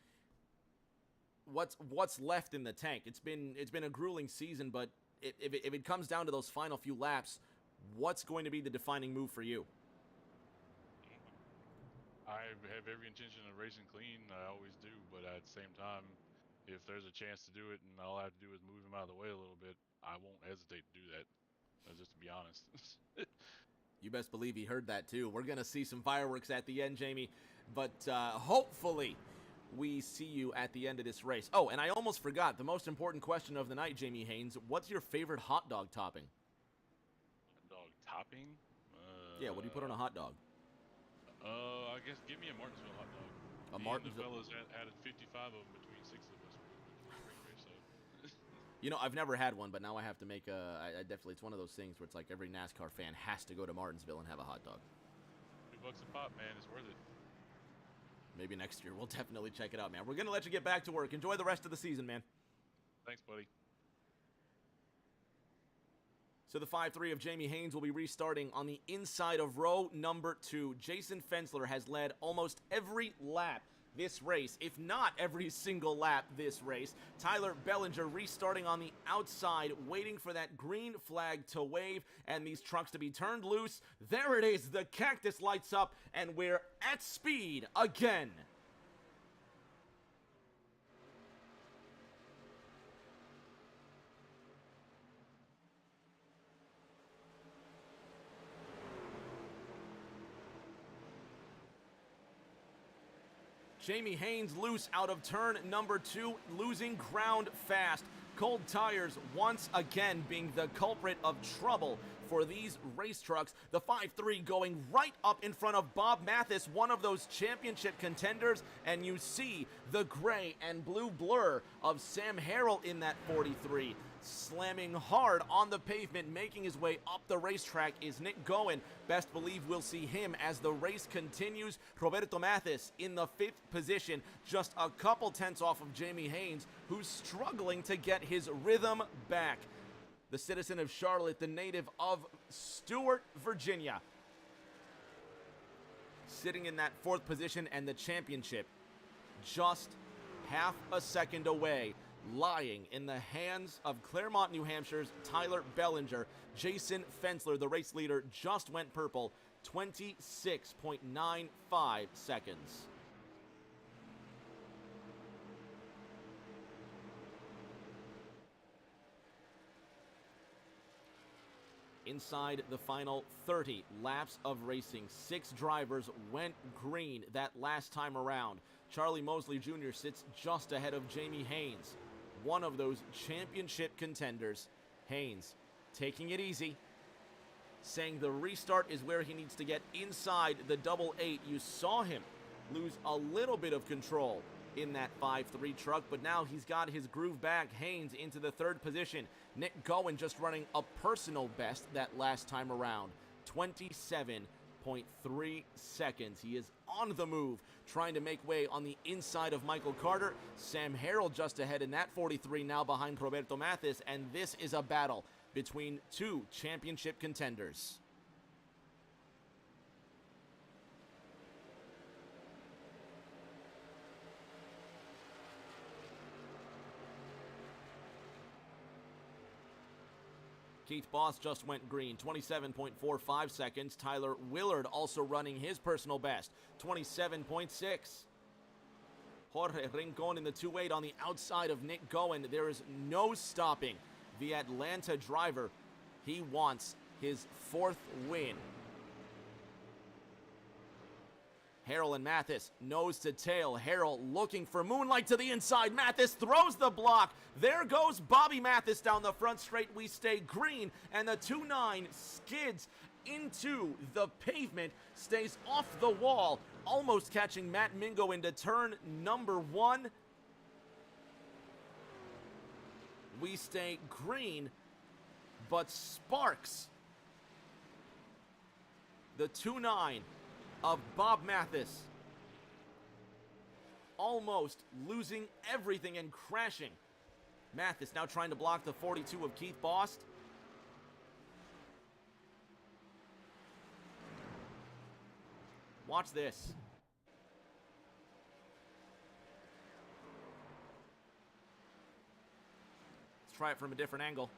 what's left in the tank? It's been a grueling season, but if it comes down to those final few laps, what's going to be the defining move for you? I have every intention of racing clean, I always do, but at the same time, if there's a chance to do it and all I have to do is move him out of the way a little bit, I won't hesitate to do that, just to be honest. You best believe he heard that too. We're going to see some fireworks at the end, Jamie, but hopefully we see you at the end of this race. Oh, and I almost forgot, the most important question of the night, Jamie Haynes, what's your favorite hot dog topping? Hot dog topping? Yeah, what do you put on a hot dog? I guess give me a Martinsville hot dog. A Martinsville? The fellas added 55 of them between 6 of us. So. You know, I've never had one, but now I have to make I definitely, it's one of those things where it's like every NASCAR fan has to go to Martinsville and have a hot dog. $2 a pop, man. It's worth it. Maybe next year. We'll definitely check it out, man. We're going to let you get back to work. Enjoy the rest of the season, man. Thanks, buddy. So the 5-3 of Jamie Haynes will be restarting on the inside of row number 2. Jason Fensler has led almost every lap this race, if not every single lap this race. Tyler Bellinger restarting on the outside, waiting for that green flag to wave and these trucks to be turned loose. There it is, the cactus lights up, and we're at speed again. Jamie Haynes loose out of turn number 2, losing ground fast. Cold tires once again being the culprit of trouble for these race trucks. The 5-3 going right up in front of Bob Mathis, one of those championship contenders, and you see the gray and blue blur of Sam Harrell in that 43. Slamming hard on the pavement, making his way up the racetrack is Nick Gowen. Best believe we'll see him as the race continues. Roberto Mathis in the 5th position, just a couple tenths off of Jamie Haynes, who's struggling to get his rhythm back. The citizen of Charlotte, the native of Stewart, Virginia, sitting in that 4th position, and the championship just half a second away, lying in the hands of Claremont, New Hampshire's Tyler Bellinger. Jason Fensler, the race leader, just went purple, 26.95 seconds. Inside the final 30 laps of racing, 6 drivers went green that last time around. Charlie Mosley Jr. sits just ahead of Jamie Haynes, one of those championship contenders. Haynes taking it easy, saying the restart is where he needs to get inside the double 8. You saw him lose a little bit of control in that 5-3 truck, but now he's got his groove back. Haynes into the 3rd position. Nick Gowen just running a personal best that last time around, 27.3 seconds. He is on the move, trying to make way on the inside of Michael Carter. Sam Harrell just ahead in that 43, now behind Roberto Mathis, and this is a battle between 2 championship contenders. Keith Boss just went green, 27.45 seconds. Tyler Willard also running his personal best, 27.6. Jorge Rincon in the 2.8 on the outside of Nick Gowen. There is no stopping the Atlanta driver. He wants his 4th win. Harrell and Mathis, nose to tail. Harrell looking for moonlight to the inside. Mathis throws the block. There goes Bobby Mathis down the front straight. We stay green, and the 2.9 skids into the pavement, stays off the wall, almost catching Matt Mingo into turn number 1. We stay green, but Sparks, the 2.9 of Bob Mathis, almost losing everything and crashing. Mathis now trying to block the 42 of Keith Bost. Watch this. Let's try it from a different angle.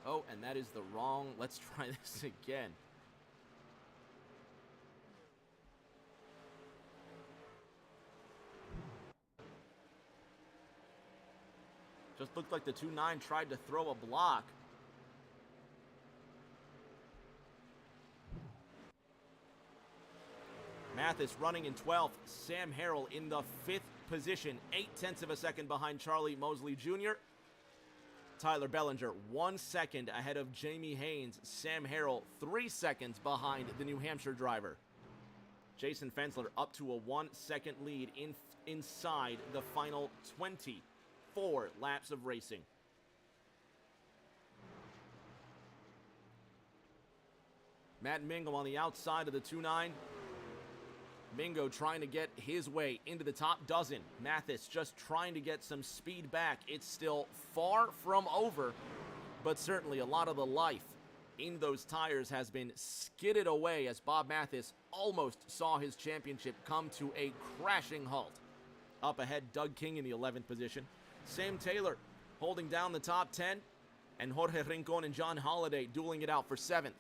Oh, and that is the wrong. Let's try this again. Just looked like the 2.9 tried to throw a block. Mathis running in 12th. Sam Harrell in the 5th position, 0.8 of a second behind Charlie Mosley Jr. Tyler Bellinger 1 second ahead of Jamie Haynes. Sam Harrell 3 seconds behind the New Hampshire driver. Jason Fensler up to a 1 second lead inside the final 24 laps of racing. Matt Mingo on the outside of the 2.9. Mingo trying to get his way into the top dozen. Mathis just trying to get some speed back. It's still far from over, but certainly a lot of the life in those tires has been skidded away as Bob Mathis almost saw his championship come to a crashing halt. Up ahead, Doug King in the 11th position. Sam Taylor holding down the top 10, and Jorge Rincon and John Holliday dueling it out for 7th.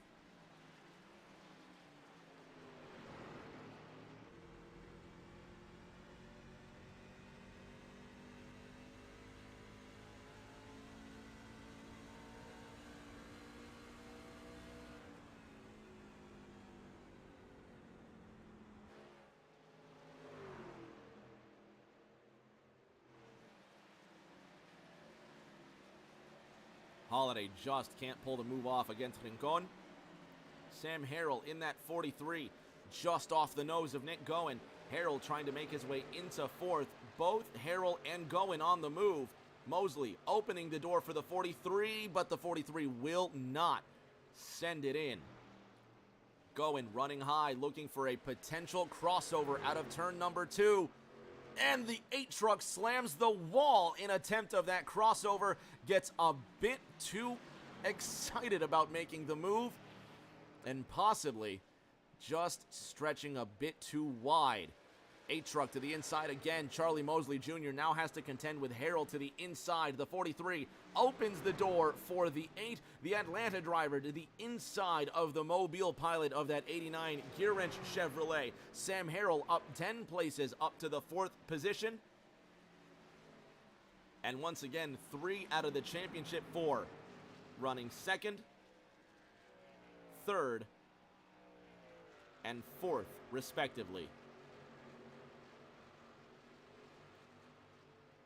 Holiday just can't pull the move off against Rincon. Sam Harrell in that 43, just off the nose of Nick Goen. Harrell trying to make his way into fourth. Both Harrell and Goen on the move. Mosley opening the door for the 43, but the 43 will not send it in. Goen running high, looking for a potential crossover out of turn number 2. And the 8 truck slams the wall in attempt of that crossover. Gets a bit too excited about making the move. And possibly just stretching a bit too wide. 8 truck to the inside again. Charlie Mosley Jr. now has to contend with Harrell to the inside. The 43 opens the door for the 8. The Atlanta driver to the inside of the Mobile pilot of that 89 Gear Wrench Chevrolet. Sam Harrell up 10 places up to the 4th position. And once again, 3 out of the championship 4 running 2nd, 3rd, and 4th respectively.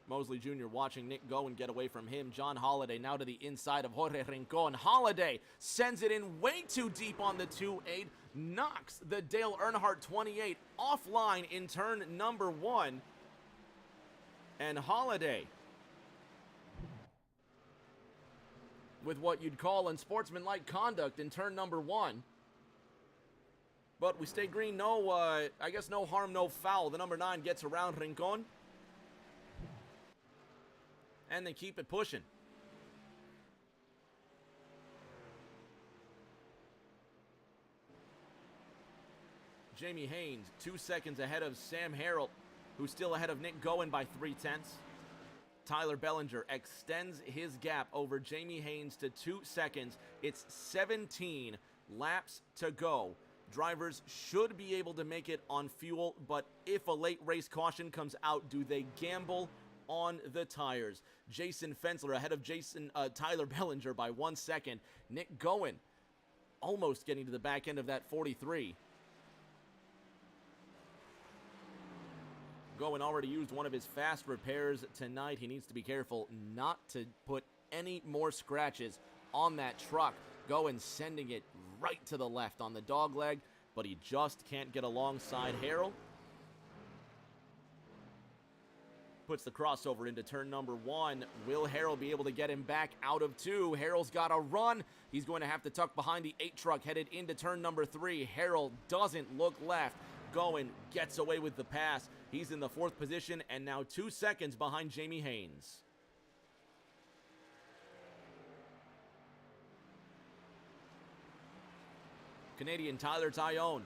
Mosley Jr. watching Nick Goen get away from him. John Holiday now to the inside of Jorge Rincon. Holiday sends it in way too deep on the 2-8. Knocks the Dale Earnhardt 28 offline in turn number 1. And Holiday, with what you'd call unsportsmanlike conduct in turn number 1. But we stay green. No, I guess no harm, no foul. The number 9 gets around Rincon. And they keep it pushing. Jamie Haynes, 2 seconds ahead of Sam Harrell, who's still ahead of Nick Goen by 0.3. Tyler Bellinger extends his gap over Jamie Haynes to 2 seconds. It's 17 laps to go. Drivers should be able to make it on fuel, but if a late race caution comes out, do they gamble on the tires? Jason Fensler ahead of Tyler Bellinger by 1 second. Nick Goen almost getting to the back end of that 43. Goen already used one of his fast repairs tonight. He needs to be careful not to put any more scratches on that truck. Goen sending it right to the left on the dog leg, but he just can't get alongside Harrell. Puts the crossover into turn number 1. Will Harrell be able to get him back out of 2? Harrell's got a run. He's going to have to tuck behind the 8 truck headed into turn number 3. Harrell doesn't look left. Goen gets away with the pass. He's in the 4th position and now 2 seconds behind Jamie Haynes. Canadian Tyler Tyone,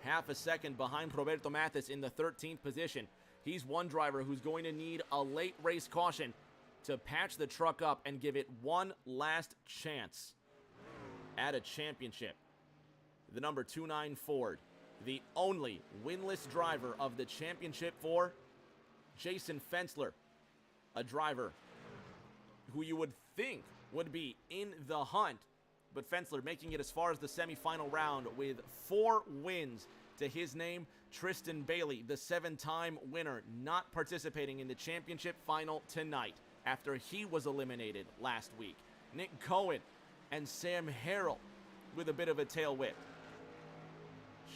half a second behind Roberto Mathis in the 13th position. He's one driver who's going to need a late race caution to patch the truck up and give it one last chance at a championship. The number 29 Ford, the only winless driver of the championship 4, Jason Fensler, a driver who you would think would be in the hunt, but Fensler making it as far as the semifinal round with 4 wins to his name. Tristan Bailey, the 7-time winner, not participating in the championship final tonight after he was eliminated last week. Nick Goen and Sam Harrell with a bit of a tail whip,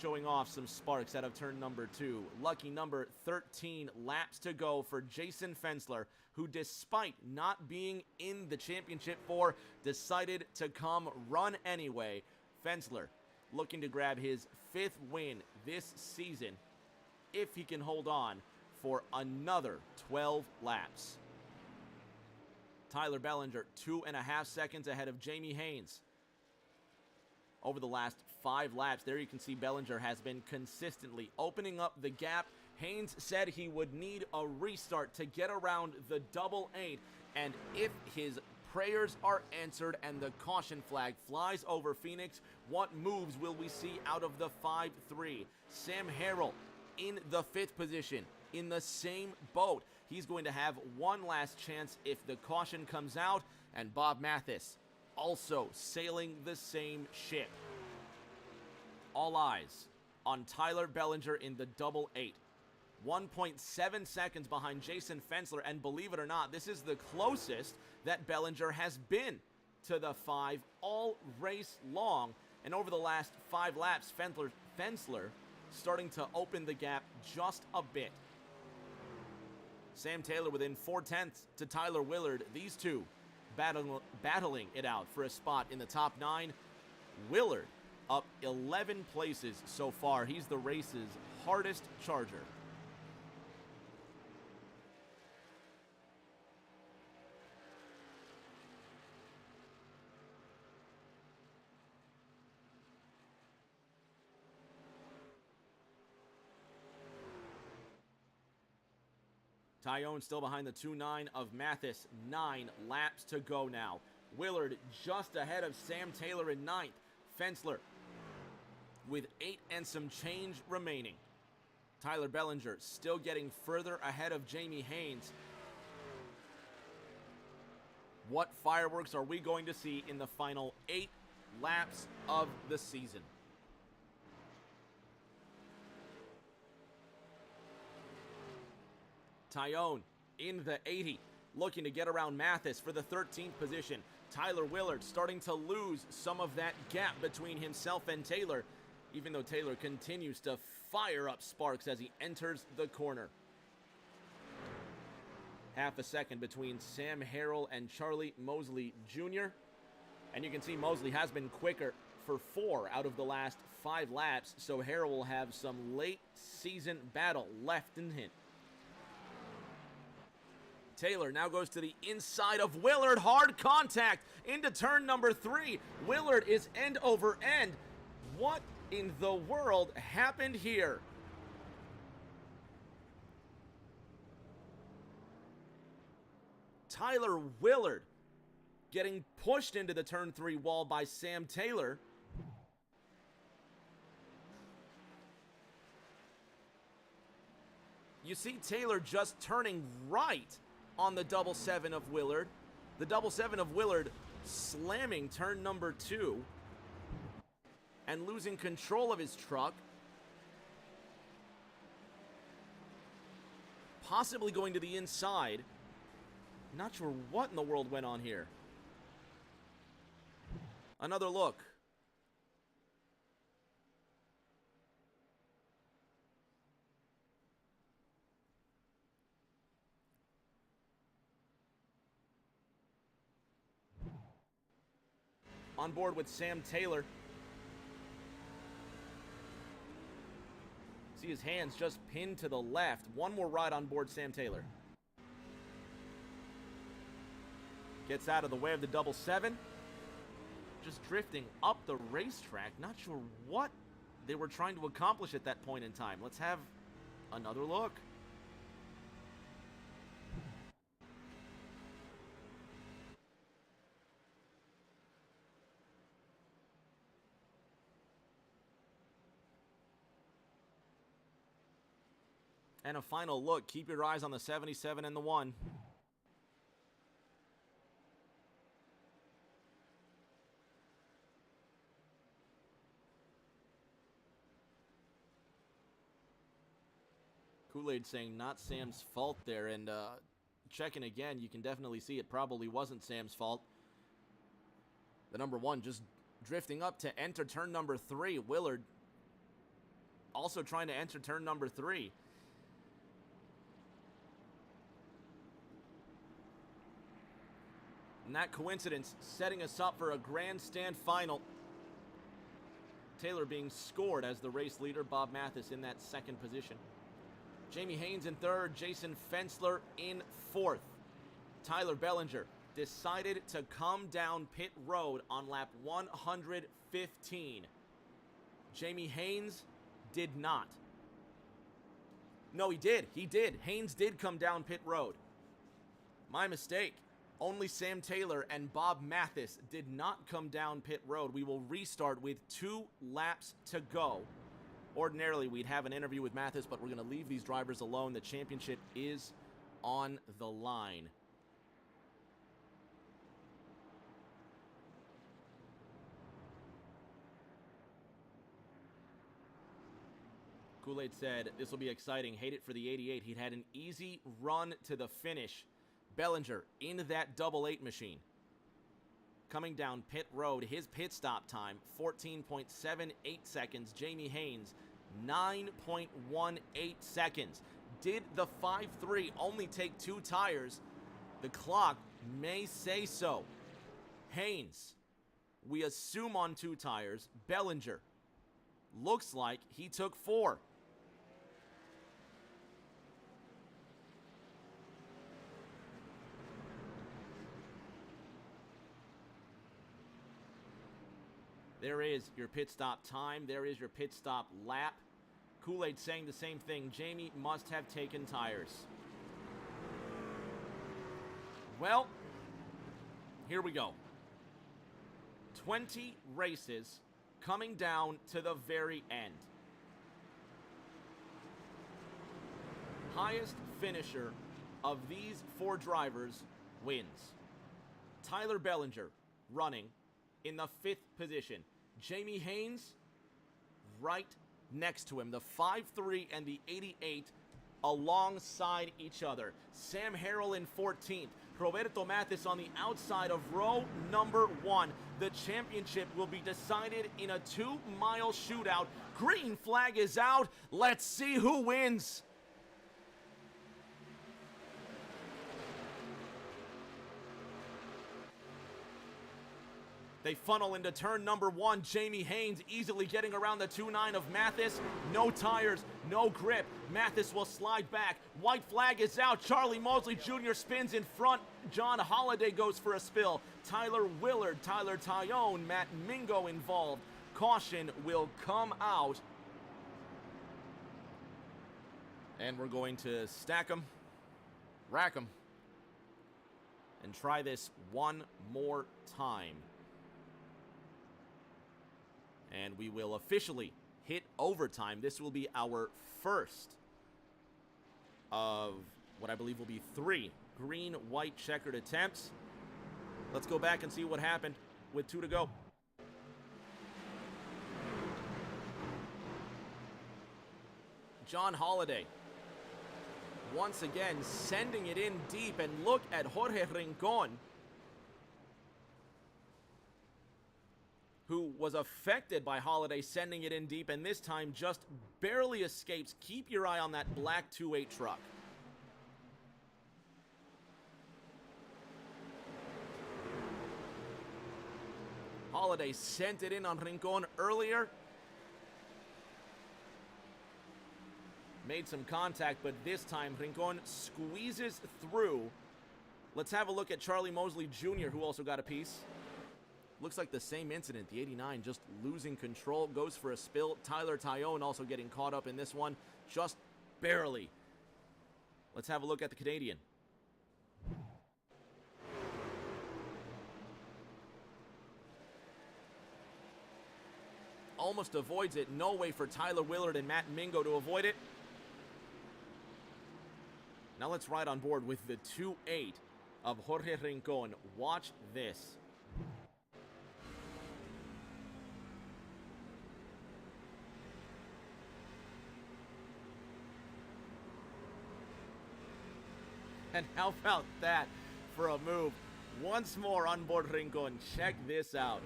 showing off some sparks out of turn number 2. Lucky number 13 laps to go for Jason Fensler, who despite not being in the championship 4, decided to come run anyway. Fensler looking to grab his 5th win this season if he can hold on for another 12 laps. Tyler Bellinger, 2.5 seconds ahead of Jamie Haynes. Over the last 5 laps, there you can see Bellinger has been consistently opening up the gap. Haynes said he would need a restart to get around the double 8, and if his prayers are answered and the caution flag flies over Phoenix, what moves will we see out of the 5-3? Sam Harrell in the 5th position, in the same boat. He's going to have one last chance if the caution comes out, and Bob Mathis also sailing the same ship. All eyes on Tyler Bellinger in the double 8. 1.7 seconds behind Jason Fensler, and believe it or not, this is the closest that Bellinger has been to the 5 all race long. And over the last 5 laps, Fensler starting to open the gap just a bit. Sam Taylor within 0.4 to Tyler Willard. These two battling it out for a spot in the top 9. Willard up 11 places so far. He's the race's hardest charger. Tyone still behind the 2.9 of Mathis. 9 laps to go now. Willard just ahead of Sam Taylor in 9th. Fensler with 8 and some change remaining. Tyler Bellinger still getting further ahead of Jamie Haynes. What fireworks are we going to see in the final 8 laps of the season? Tyone in the 80, looking to get around Mathis for the 13th position. Tyler Willard starting to lose some of that gap between himself and Taylor, even though Taylor continues to fire up sparks as he enters the corner. Half a second between Sam Harrell and Charlie Mosley Jr. And you can see Mosley has been quicker for 4 out of the last 5 laps, so Harrell will have some late season battle left in him. Taylor now goes to the inside of Willard. Hard contact into turn number 3. Willard is end over end. What in the world happened here? Tyler Willard getting pushed into the turn 3 wall by Sam Taylor. You see Taylor just turning right on the 7 of Willard. The 7 of Willard slamming turn number 2 and losing control of his truck. Possibly going to the inside. Not sure what in the world went on here. Another look. On board with Sam Taylor. See his hands just pinned to the left. One more ride on board Sam Taylor. Gets out of the way of the 7. Just drifting up the racetrack. Not sure what they were trying to accomplish at that point in time. Let's have another look. And a final look. Keep your eyes on the 77 and the 1. Kool-Aid saying not Sam's fault there, and checking again, you can definitely see it probably wasn't Sam's fault. The 1 just drifting up to enter turn number 3. Willard also trying to enter turn number 3. And that coincidence setting us up for a grandstand final. Taylor being scored as the race leader, Bob Mathis in that 2nd position. Jamie Haynes in 3rd, Jason Fensler in 4th. Tyler Bellinger decided to come down pit road on lap 115. Jamie Haynes did not. No, he did. He did. Haynes did come down pit road. My mistake. Only Sam Taylor and Bob Mathis did not come down pit road. We will restart with 2 laps to go. Ordinarily, we'd have an interview with Mathis, but we're going to leave these drivers alone. The championship is on the line. Kool-Aid said, this will be exciting. Hate it for the 88. He'd had an easy run to the finish. Bellinger in that 8 machine. coming down pit road. His pit stop time, 14.78 seconds. Jamie Haynes, 9.18 seconds. Did the 5.3 only take 2 tires? The clock may say so. Haynes, we assume on 2 tires. Bellinger, looks like he took 4. There is your pit stop time. There is your pit stop lap. Kool-Aid saying the same thing. Jamie must have taken tires. Well, here we go. 20 races coming down to the very end. Highest finisher of these 4 drivers wins. Tyler Bellinger running in the 5th position. Jamie Haynes right next to him. The 5.3 and the 88 alongside each other. Sam Harrell in 14th. Roberto Mathis on the outside of row number 1. The championship will be decided in a 2-mile shootout. Green flag is out. Let's see who wins. They funnel into turn number 1. Jamie Haynes easily getting around the 2.9 of Mathis. No tires, no grip. Mathis will slide back. White flag is out. Charlie Mosley Jr. spins in front. John Holliday goes for a spill. Tyler Willard, Tyler Tyone, Matt Mingo involved. Caution will come out. And we're going to stack them, rack them, and try this one more time. And we will officially hit overtime. This will be our first of what I believe will be 3 green-white checkered attempts. Let's go back and see what happened with 2 to go. John Holliday once again sending it in deep, and look at Jorge Rincon, who was affected by Holliday sending it in deep, and this time just barely escapes. Keep your eye on that black 2.8 truck. Holliday sent it in on Rincon earlier. Made some contact, but this time Rincon squeezes through. Let's have a look at Charlie Mosley Jr., who also got a piece. Looks like the same incident. The 89 just losing control, goes for a spill. Tyler Tyone also getting caught up in this one, just barely. Let's have a look at the Canadian. Almost avoids it. No way for Tyler Willard and Matt Mingo to avoid it. Now let's ride on board with the 2.8 of Jorge Rincon. Watch this. And how about that for a move? Once more on board Rincon. Check this out.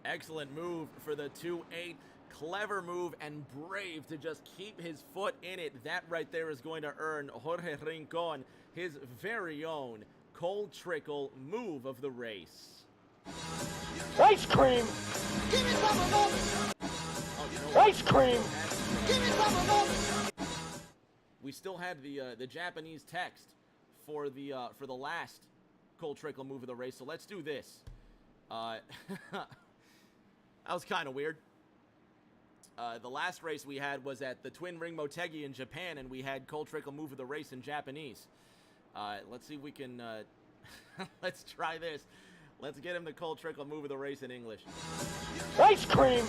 Excellent move for the 2.8. Clever move and brave to just keep his foot in it. That right there is going to earn Jorge Rincon his very own cold trickle move of the race. Ice cream! Give me some of Ice cream! Give me some of We still had the Japanese text for the last cold trickle move of the race, so let's do this. That was kind of weird. The last race we had was at the Twin Ring Motegi in Japan, and we had cold trickle move of the race in Japanese. Let's see if we can, let's try this. Let's get him the cold trickle move of the race in English. Ice cream!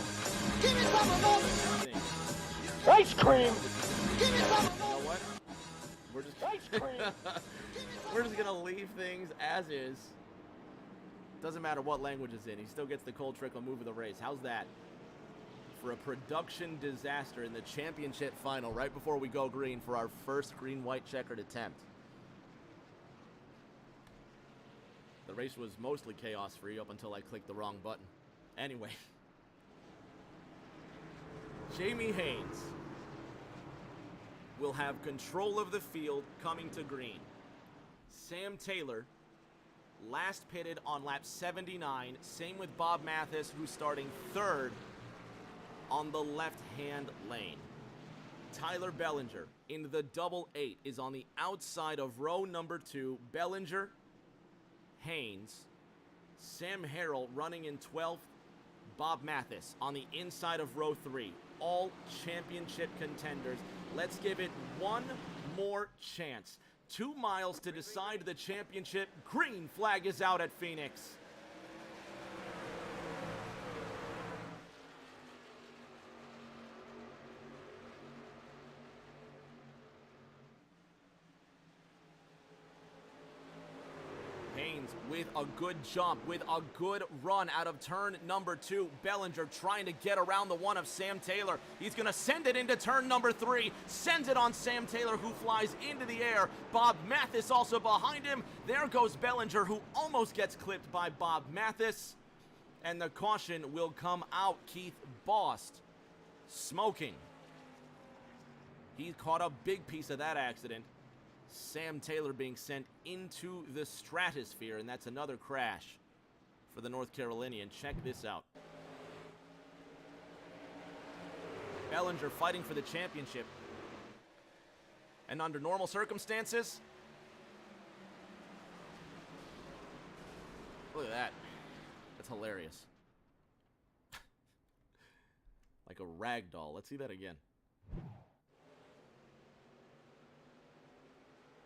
Give me some of Ice cream! Give me some You know what? We're just Ice cream. We're just going to leave things as is. Doesn't matter what language it's in. He still gets the cold trickle move of the race. How's that? For a production disaster in the championship final right before we go green for our first green-white checkered attempt. The race was mostly chaos-free up until I clicked the wrong button. Anyway. Jamie Haynes will have control of the field coming to green. Sam Taylor, last pitted on lap 79. Same with Bob Mathis, who's starting third on the left-hand lane. Tyler Bellinger in the double 8 is on the outside of row number 2. Bellinger, Haynes, Sam Harrell running in 12th, Bob Mathis on the inside of row 3. All championship contenders. Let's give it one more chance. 2 miles to decide the championship. Green flag is out at Phoenix. Haynes with a good jump, with a good run out of turn number 2. Bellinger trying to get around the one of Sam Taylor. He's going to send it into turn number 3. Sends it on Sam Taylor, who flies into the air. Bob Mathis also behind him. There goes Bellinger, who almost gets clipped by Bob Mathis. And the caution will come out. Keith Bost smoking. He caught a big piece of that accident. Sam Taylor being sent into the stratosphere, and that's another crash for the North Carolinian. Check this out. Bellinger fighting for the championship. And under normal circumstances, look at that. That's hilarious. Like a rag doll. Let's see that again.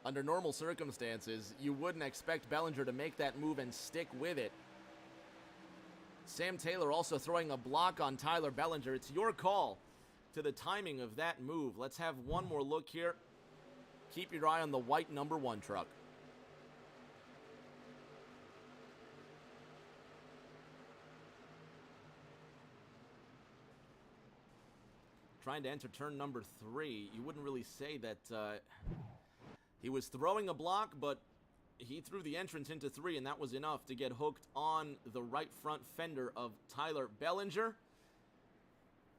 Under normal circumstances, you wouldn't expect Bellinger to make that move and stick with it. Sam Taylor also throwing a block on Tyler Bellinger. It's your call to the timing of that move. Let's have one more look here. Keep your eye on the white number 1 truck. Trying to enter turn number 3. You wouldn't really say that he was throwing a block, but he threw the entrance into 3, and that was enough to get hooked on the right front fender of Tyler Bellinger.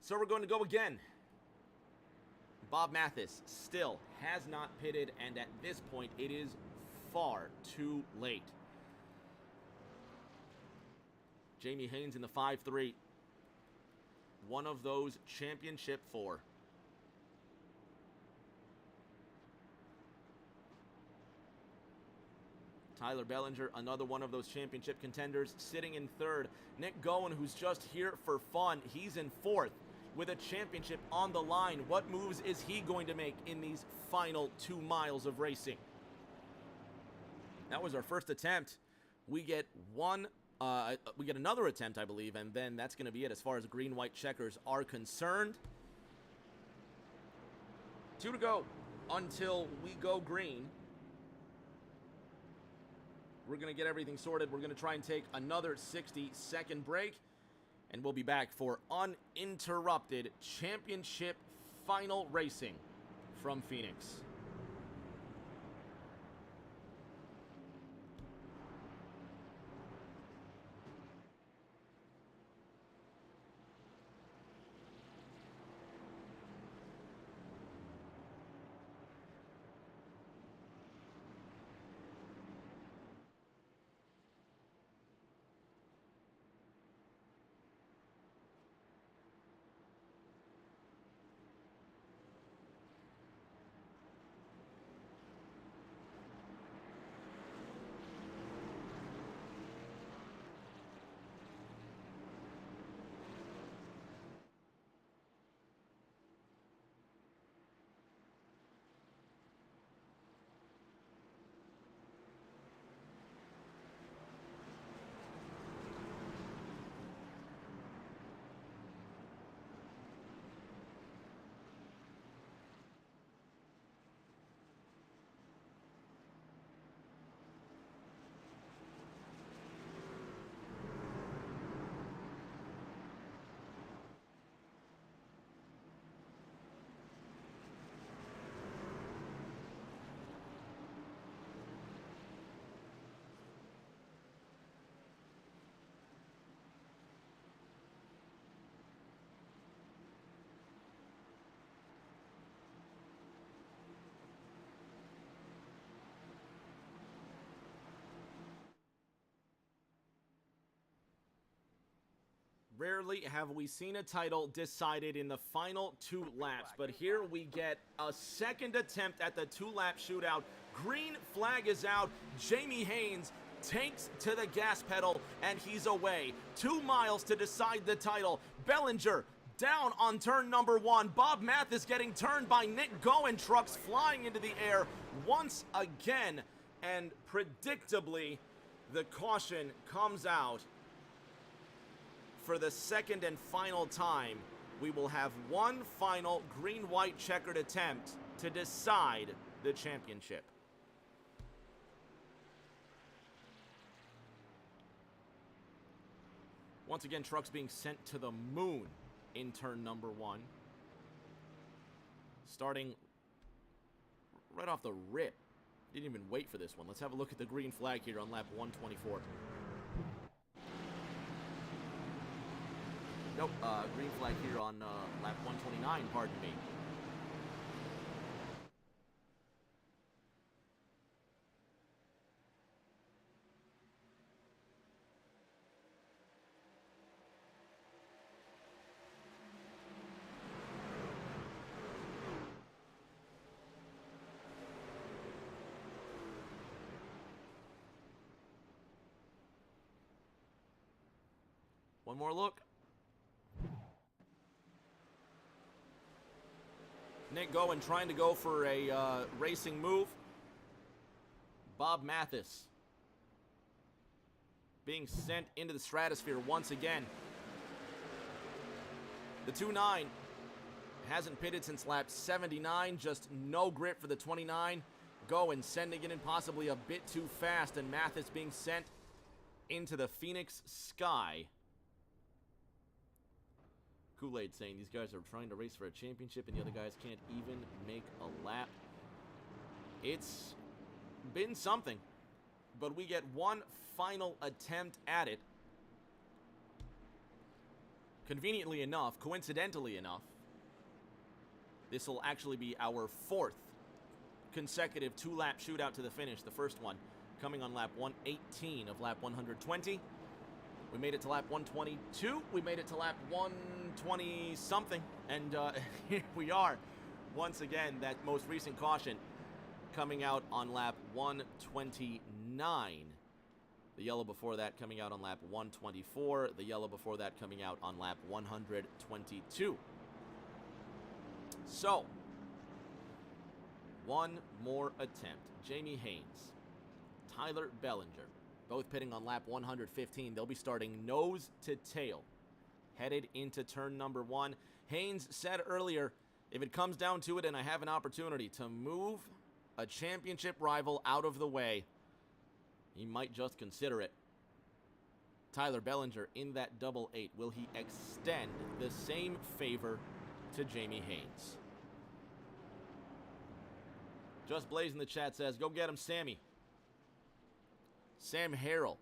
So we're going to go again. Bob Mathis still has not pitted, and at this point, it is far too late. Jamie Haynes in the 5-3. One of those championship 4. Tyler Bellinger, another one of those championship contenders, sitting in 3rd. Nick Gowen, who's just here for fun, he's in 4th with a championship on the line. What moves is he going to make in these final 2 miles of racing? That was our first attempt. We get another attempt, I believe, and then that's going to be it as far as green-white checkers are concerned. 2 to go until we go green. We're going to get everything sorted. We're going to try and take another 60-second break, and we'll be back for uninterrupted championship final racing from Phoenix. Rarely have we seen a title decided in the final 2 laps, but here we get a second attempt at the 2-lap shootout. Green flag is out. Jamie Haynes takes to the gas pedal, and he's away. 2 miles to decide the title. Bellinger down on turn number 1. Bob Mathis getting turned by Nick Goen. Trucks flying into the air once again, and predictably, the caution comes out. For the second and final time, we will have one final green-white checkered attempt to decide the championship. Once again, trucks being sent to the moon in turn number 1. Starting right off the rip. Didn't even wait for this one. Let's have a look at the green flag here on lap 124. Nope, green flag here on lap 129, pardon me. One more look. Nick Goen trying to go for a racing move. Bob Mathis being sent into the stratosphere once again. The 2-9 hasn't pitted since lap 79. Just no grip for the 29. Goen sending it in possibly a bit too fast, and Mathis being sent into the Phoenix sky. Kool-Aid saying these guys are trying to race for a championship and the other guys can't even make a lap. It's been something, but we get one final attempt at it. Conveniently enough, coincidentally enough, this will actually be our 4th consecutive 2-lap shootout to the finish. The first one coming on lap 118 of lap 120. We made it to lap 122. We made it to lap 120-something. And here we are. Once again, that most recent caution coming out on lap 129. The yellow before that coming out on lap 124. The yellow before that coming out on lap 122. So, one more attempt. Jamie Haynes, Tyler Bellinger, both pitting on lap 115. They'll be starting nose to tail, headed into turn number 1. Haynes said earlier, if it comes down to it and I have an opportunity to move a championship rival out of the way, he might just consider it. Tyler Bellinger in that double 8. Will he extend the same favor to Jamie Haynes? Just Blaze in the chat says, go get him, Sammy. Sam Harrell,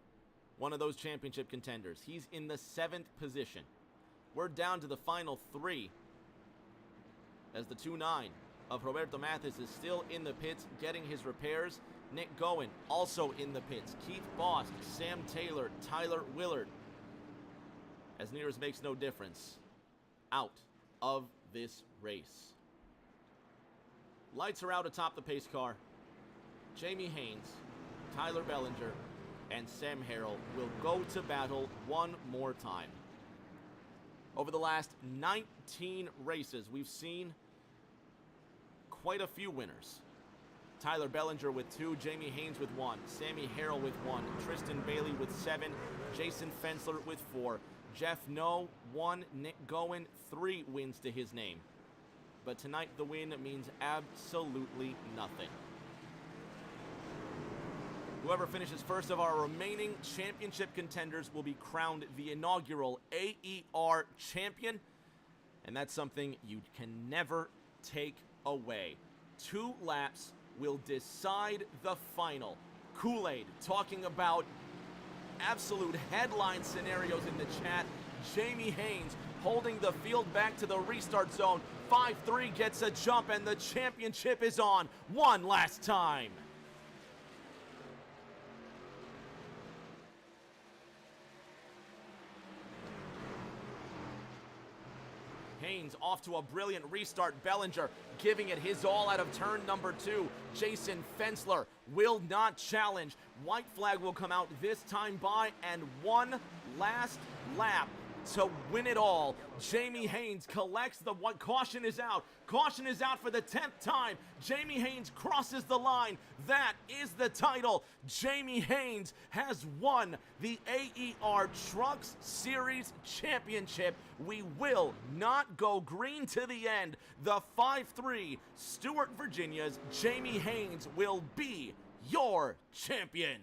one of those championship contenders. He's in the 7th position. We're down to the final 3 as the 2-9 of Roberto Mathis is still in the pits getting his repairs. Nick Goen also in the pits. Keith Bost, Sam Taylor, Tyler Willard, as near as makes no difference, out of this race. Lights are out atop the pace car. Jamie Haynes, Tyler Bellinger, and Sam Harrell will go to battle one more time. Over the last 19 races, we've seen quite a few winners. Tyler Bellinger with 2, Jamie Haynes with 1, Sammy Harrell with 1, Tristan Bailey with 7, Jason Fensler with 4, Jeff No 1, Nick Goen 3 wins to his name. But tonight the win means absolutely nothing. Whoever finishes first of our remaining championship contenders will be crowned the inaugural AER champion, and that's something you can never take away. 2 laps will decide the final. Kool-Aid talking about absolute headline scenarios in the chat. Jamie Haynes holding the field back to the restart zone. 5-3 gets a jump, and the championship is on one last time. Haynes off to a brilliant restart. Bellinger giving it his all out of turn number 2. Jason Fensler will not challenge. White flag will come out this time by, and one last lap to win it all. Jamie Haynes collects the what? Caution is out. Caution is out for the 10th time. Jamie Haynes crosses the line. That is the title. Jamie Haynes has won the AER Trucks Series Championship. We will not go green to the end. The 5-3 Stuart, Virginia's Jamie Haynes will be your champion.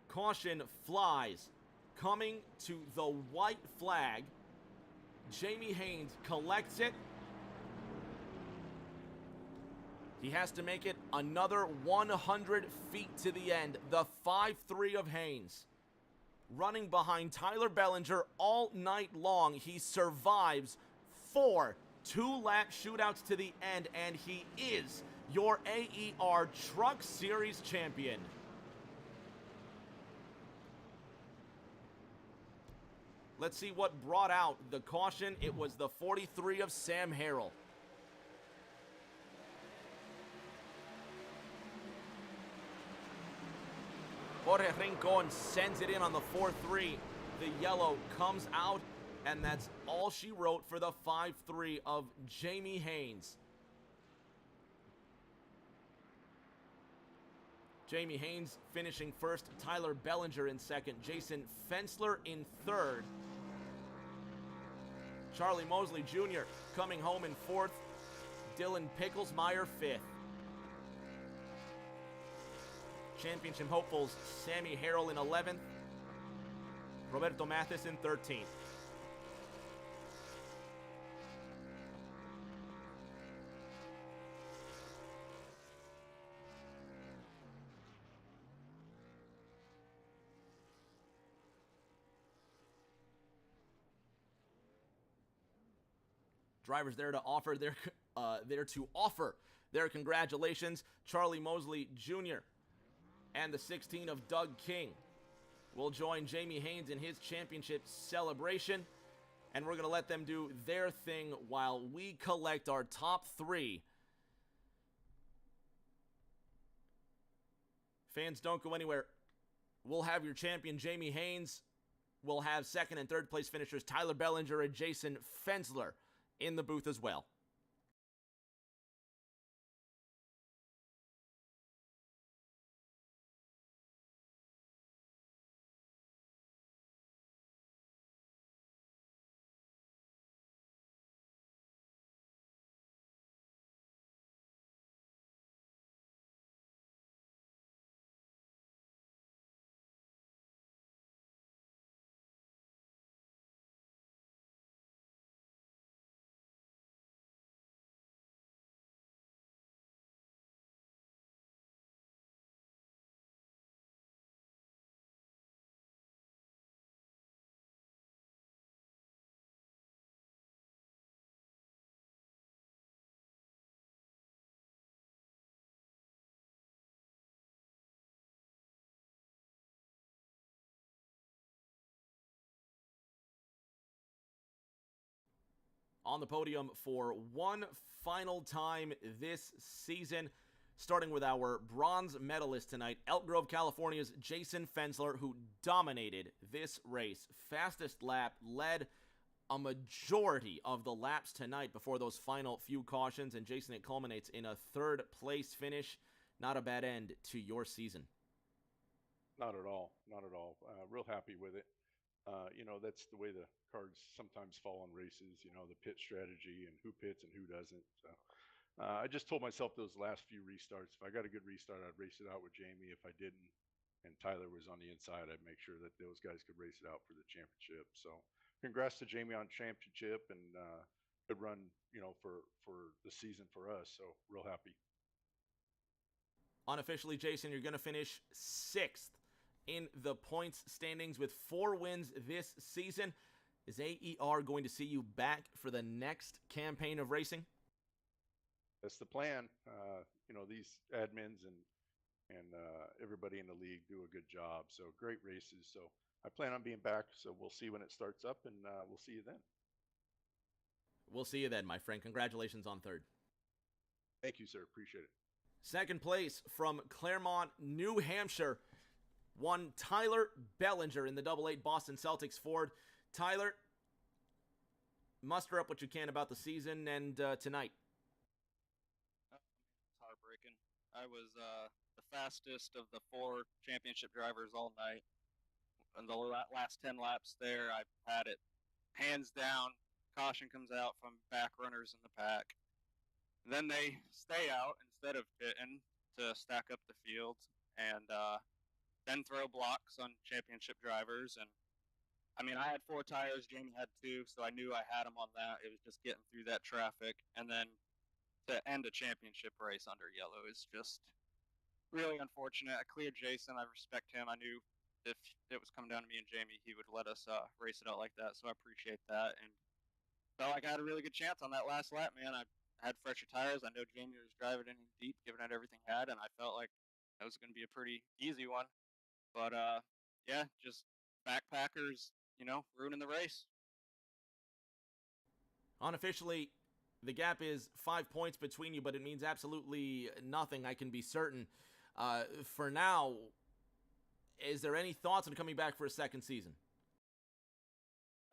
Caution flies. Coming to the white flag. Jamie Haynes collects it. He has to make it another 100 feet to the end. The 5-3 of Haynes. Running behind Tyler Bellinger all night long. He survives 4 two-lap shootouts to the end, and he is your AER Truck Series champion. Let's see what brought out the caution. It was the 43 of Sam Harrell. Jorge Rincon sends it in on the 4-3. The yellow comes out, and that's all she wrote for the 5-3 of Jamie Haynes. Jamie Haynes finishing first, Tyler Bellinger in second, Jason Fensler in third. Charlie Mosley Jr. coming home in fourth, Dylan Picklesmeyer fifth. Championship hopefuls Sammy Harrell in 11th, Roberto Mathis in 13th. Drivers there to offer their congratulations. Charlie Mosley Jr. and the 16 of Doug King will join Jamie Haynes in his championship celebration, and we're going to let them do their thing while we collect our top 3. Fans, don't go anywhere. We'll have your champion Jamie Haynes. We'll have second and third place finishers Tyler Bellinger and Jason Fensler in the booth as well. On the podium for one final time this season, starting with our bronze medalist tonight, Elk Grove, California's Jason Fensler, who dominated this race. Fastest lap, led a majority of the laps tonight before those final few cautions, and Jason, it culminates in a third place finish. Not a bad end to your season. Not at all. Not at all. Real happy with it. That's the way the cards sometimes fall in races, the pit strategy and who pits and who doesn't. So I just told myself those last few restarts, if I got a good restart, I'd race it out with Jamie. If I didn't, and Tyler was on the inside, I'd make sure that those guys could race it out for the championship. So congrats to Jamie on championship, and good run, for the season for us. So real happy. Unofficially, Jason, you're going to finish 6th in the points standings with 4 wins this season. Is AER going to see you back for the next campaign of racing? That's the plan. These admins and everybody in the league do a good job. So great races. So I plan on being back. So we'll see when it starts up, and we'll see you then. We'll see you then, my friend. Congratulations on third. Thank you, sir. Appreciate it. Second place from Claremont, New Hampshire, won Tyler Bellinger in the 8-8 Boston Celtics Ford. Tyler, muster up what you can about the season and tonight. It's heartbreaking. I was the fastest of the 4 championship drivers all night. In the last 10 laps there, I had it hands down. Caution comes out from back runners in the pack. And then they stay out instead of pitting to stack up the field and then throw blocks on championship drivers. And I mean, I had 4 tires, Jamie had 2, so I knew I had him on that. It was just getting through that traffic. And then to end a championship race under yellow is just really unfortunate. I cleared Jason. I respect him. I knew if it was coming down to me and Jamie, he would let us race it out like that. So I appreciate that. And felt like I had a really good chance on that last lap, man. I had fresher tires. I know Jamie was driving in deep, giving it everything he had, and I felt like that was going to be a pretty easy one. But, yeah, just backpackers, ruining the race. Unofficially, the gap is 5 points between you, but it means absolutely nothing, I can be certain. For now, is there any thoughts on coming back for a second season?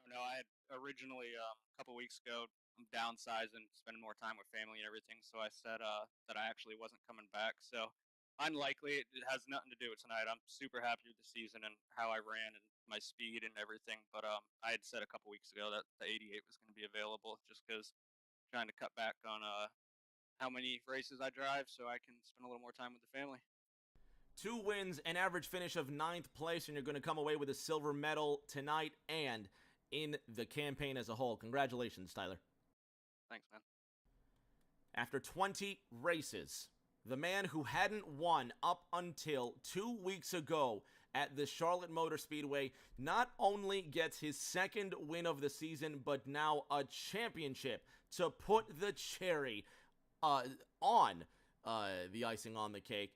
No, I had originally, a couple weeks ago, downsizing, spending more time with family and everything, so I said that I actually wasn't coming back. So unlikely. It has nothing to do with tonight. I'm super happy with the season and how I ran and my speed and everything. But I had said a couple weeks ago that the 88 was going to be available just because trying to cut back on how many races I drive so I can spend a little more time with the family. 2 wins, an average finish of 9th place, and you're going to come away with a silver medal tonight and in the campaign as a whole. Congratulations, Tyler. Thanks, man. After 20 races, the man who hadn't won up until 2 weeks ago at the Charlotte Motor Speedway not only gets his 2nd win of the season, but now a championship to put the cherry on the icing on the cake.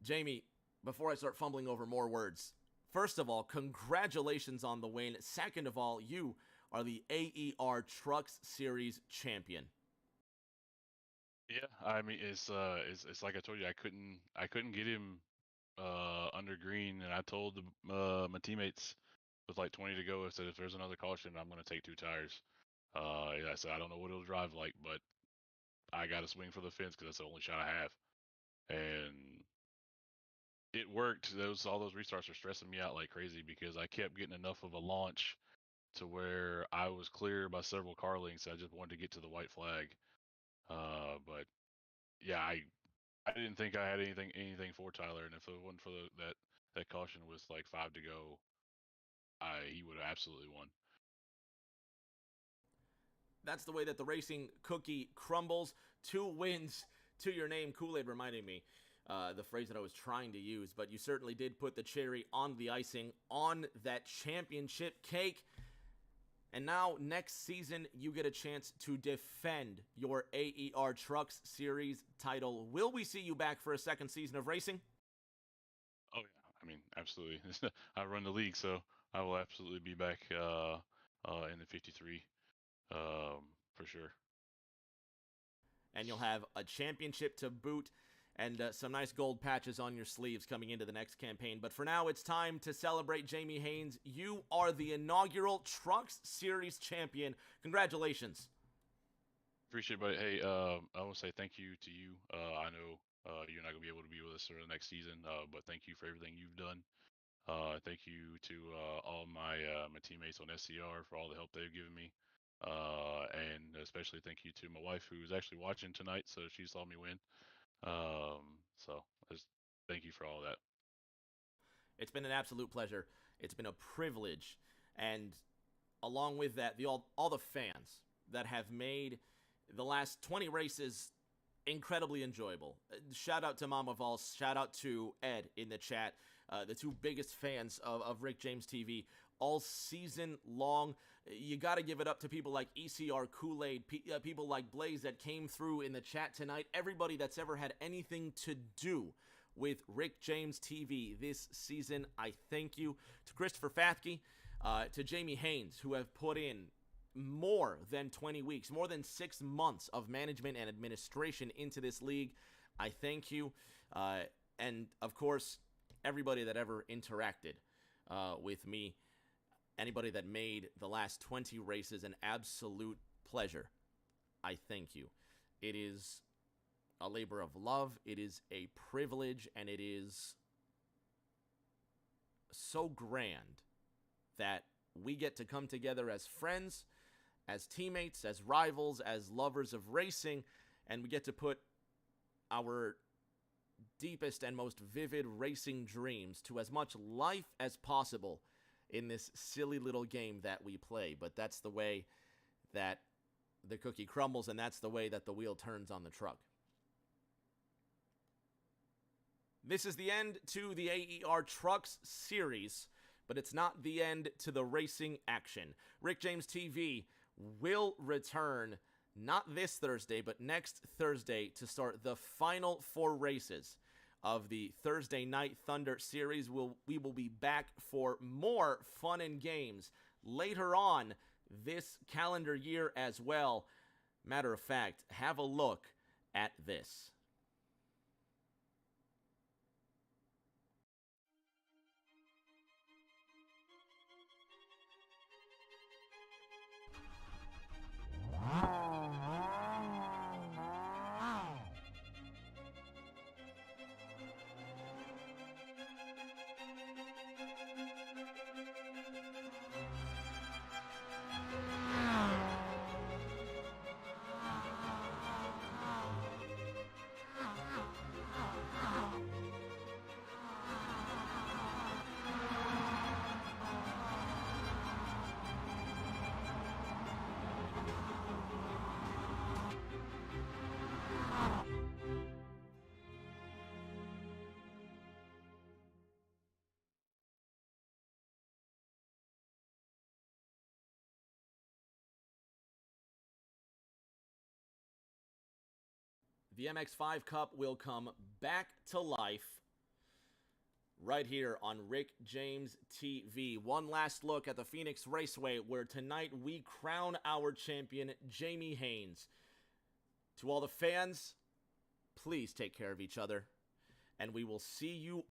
Jamie, before I start fumbling over more words, first of all, congratulations on the win. Second of all, you are the AER Trucks Series champion. Yeah, I mean it's like I told you, I couldn't get him under green, and I told my teammates with like 20 to go, I said if there's another caution, I'm gonna take 2 tires. Yeah, I said I don't know what it'll drive like, but I got to swing for the fence because that's the only shot I have, and it worked. All those restarts are stressing me out like crazy because I kept getting enough of a launch to where I was clear by several car lengths. I just wanted to get to the white flag. But yeah, I didn't think I had anything for Tyler, and if it wasn't for that caution was like 5 to go, he would have absolutely won. That's the way that the racing cookie crumbles. 2 wins to your name. Kool-Aid reminding me the phrase that I was trying to use, but you certainly did put the cherry on the icing on that championship cake. And now, next season, you get a chance to defend your AER Trucks Series title. Will we see you back for a 2nd season of racing? Oh yeah, I mean absolutely. I run the league, so I will absolutely be back in the 53 for sure. And you'll have a championship to boot and some nice gold patches on your sleeves coming into the next campaign. But for now, it's time to celebrate Jamie Haynes. You are the inaugural Trucks Series champion. Congratulations. Appreciate it, buddy. Hey, I want to say thank you to you. I know you're not going to be able to be with us for the next season, but thank you for everything you've done. Thank you to all my teammates on SCR for all the help they've given me. And especially thank you to my wife, who is actually watching tonight, so she saw me win. So just thank you for all that. It's been an absolute pleasure. It's been a privilege. And along with that, all the fans that have made the last 20 races incredibly enjoyable. Shout out to Mama Vols. Shout out to Ed in the chat. The 2 biggest fans of Rick James TV all season long. You got to give it up to people like ECR Kool-Aid, people like Blaze that came through in the chat tonight. Everybody that's ever had anything to do with Rick James TV this season. I thank you to Christopher Fathke, to Jamie Haynes, who have put in more than 20 weeks, more than 6 months of management and administration into this league. I thank you. And, of course, everybody that ever interacted with me, anybody that made the last 20 races an absolute pleasure, I thank you. It is a labor of love. It is a privilege, and it is so grand that we get to come together as friends, as teammates, as rivals, as lovers of racing, and we get to put our deepest and most vivid racing dreams to as much life as possible in this silly little game that we play. But that's the way that the cookie crumbles, and that's the way that the wheel turns on the truck. This is the end to the AER Trucks series, but it's not the end to the racing action. Rick James TV will return not this Thursday, but next Thursday to start the final 4 races of the Thursday Night Thunder series. We will be back for more fun and games later on this calendar year as well. Matter of fact, have a look at this. The MX5 Cup will come back to life right here on Rick James TV. One last look at the Phoenix Raceway, where tonight we crown our champion, Jamie Haynes. To all the fans, please take care of each other, and we will see you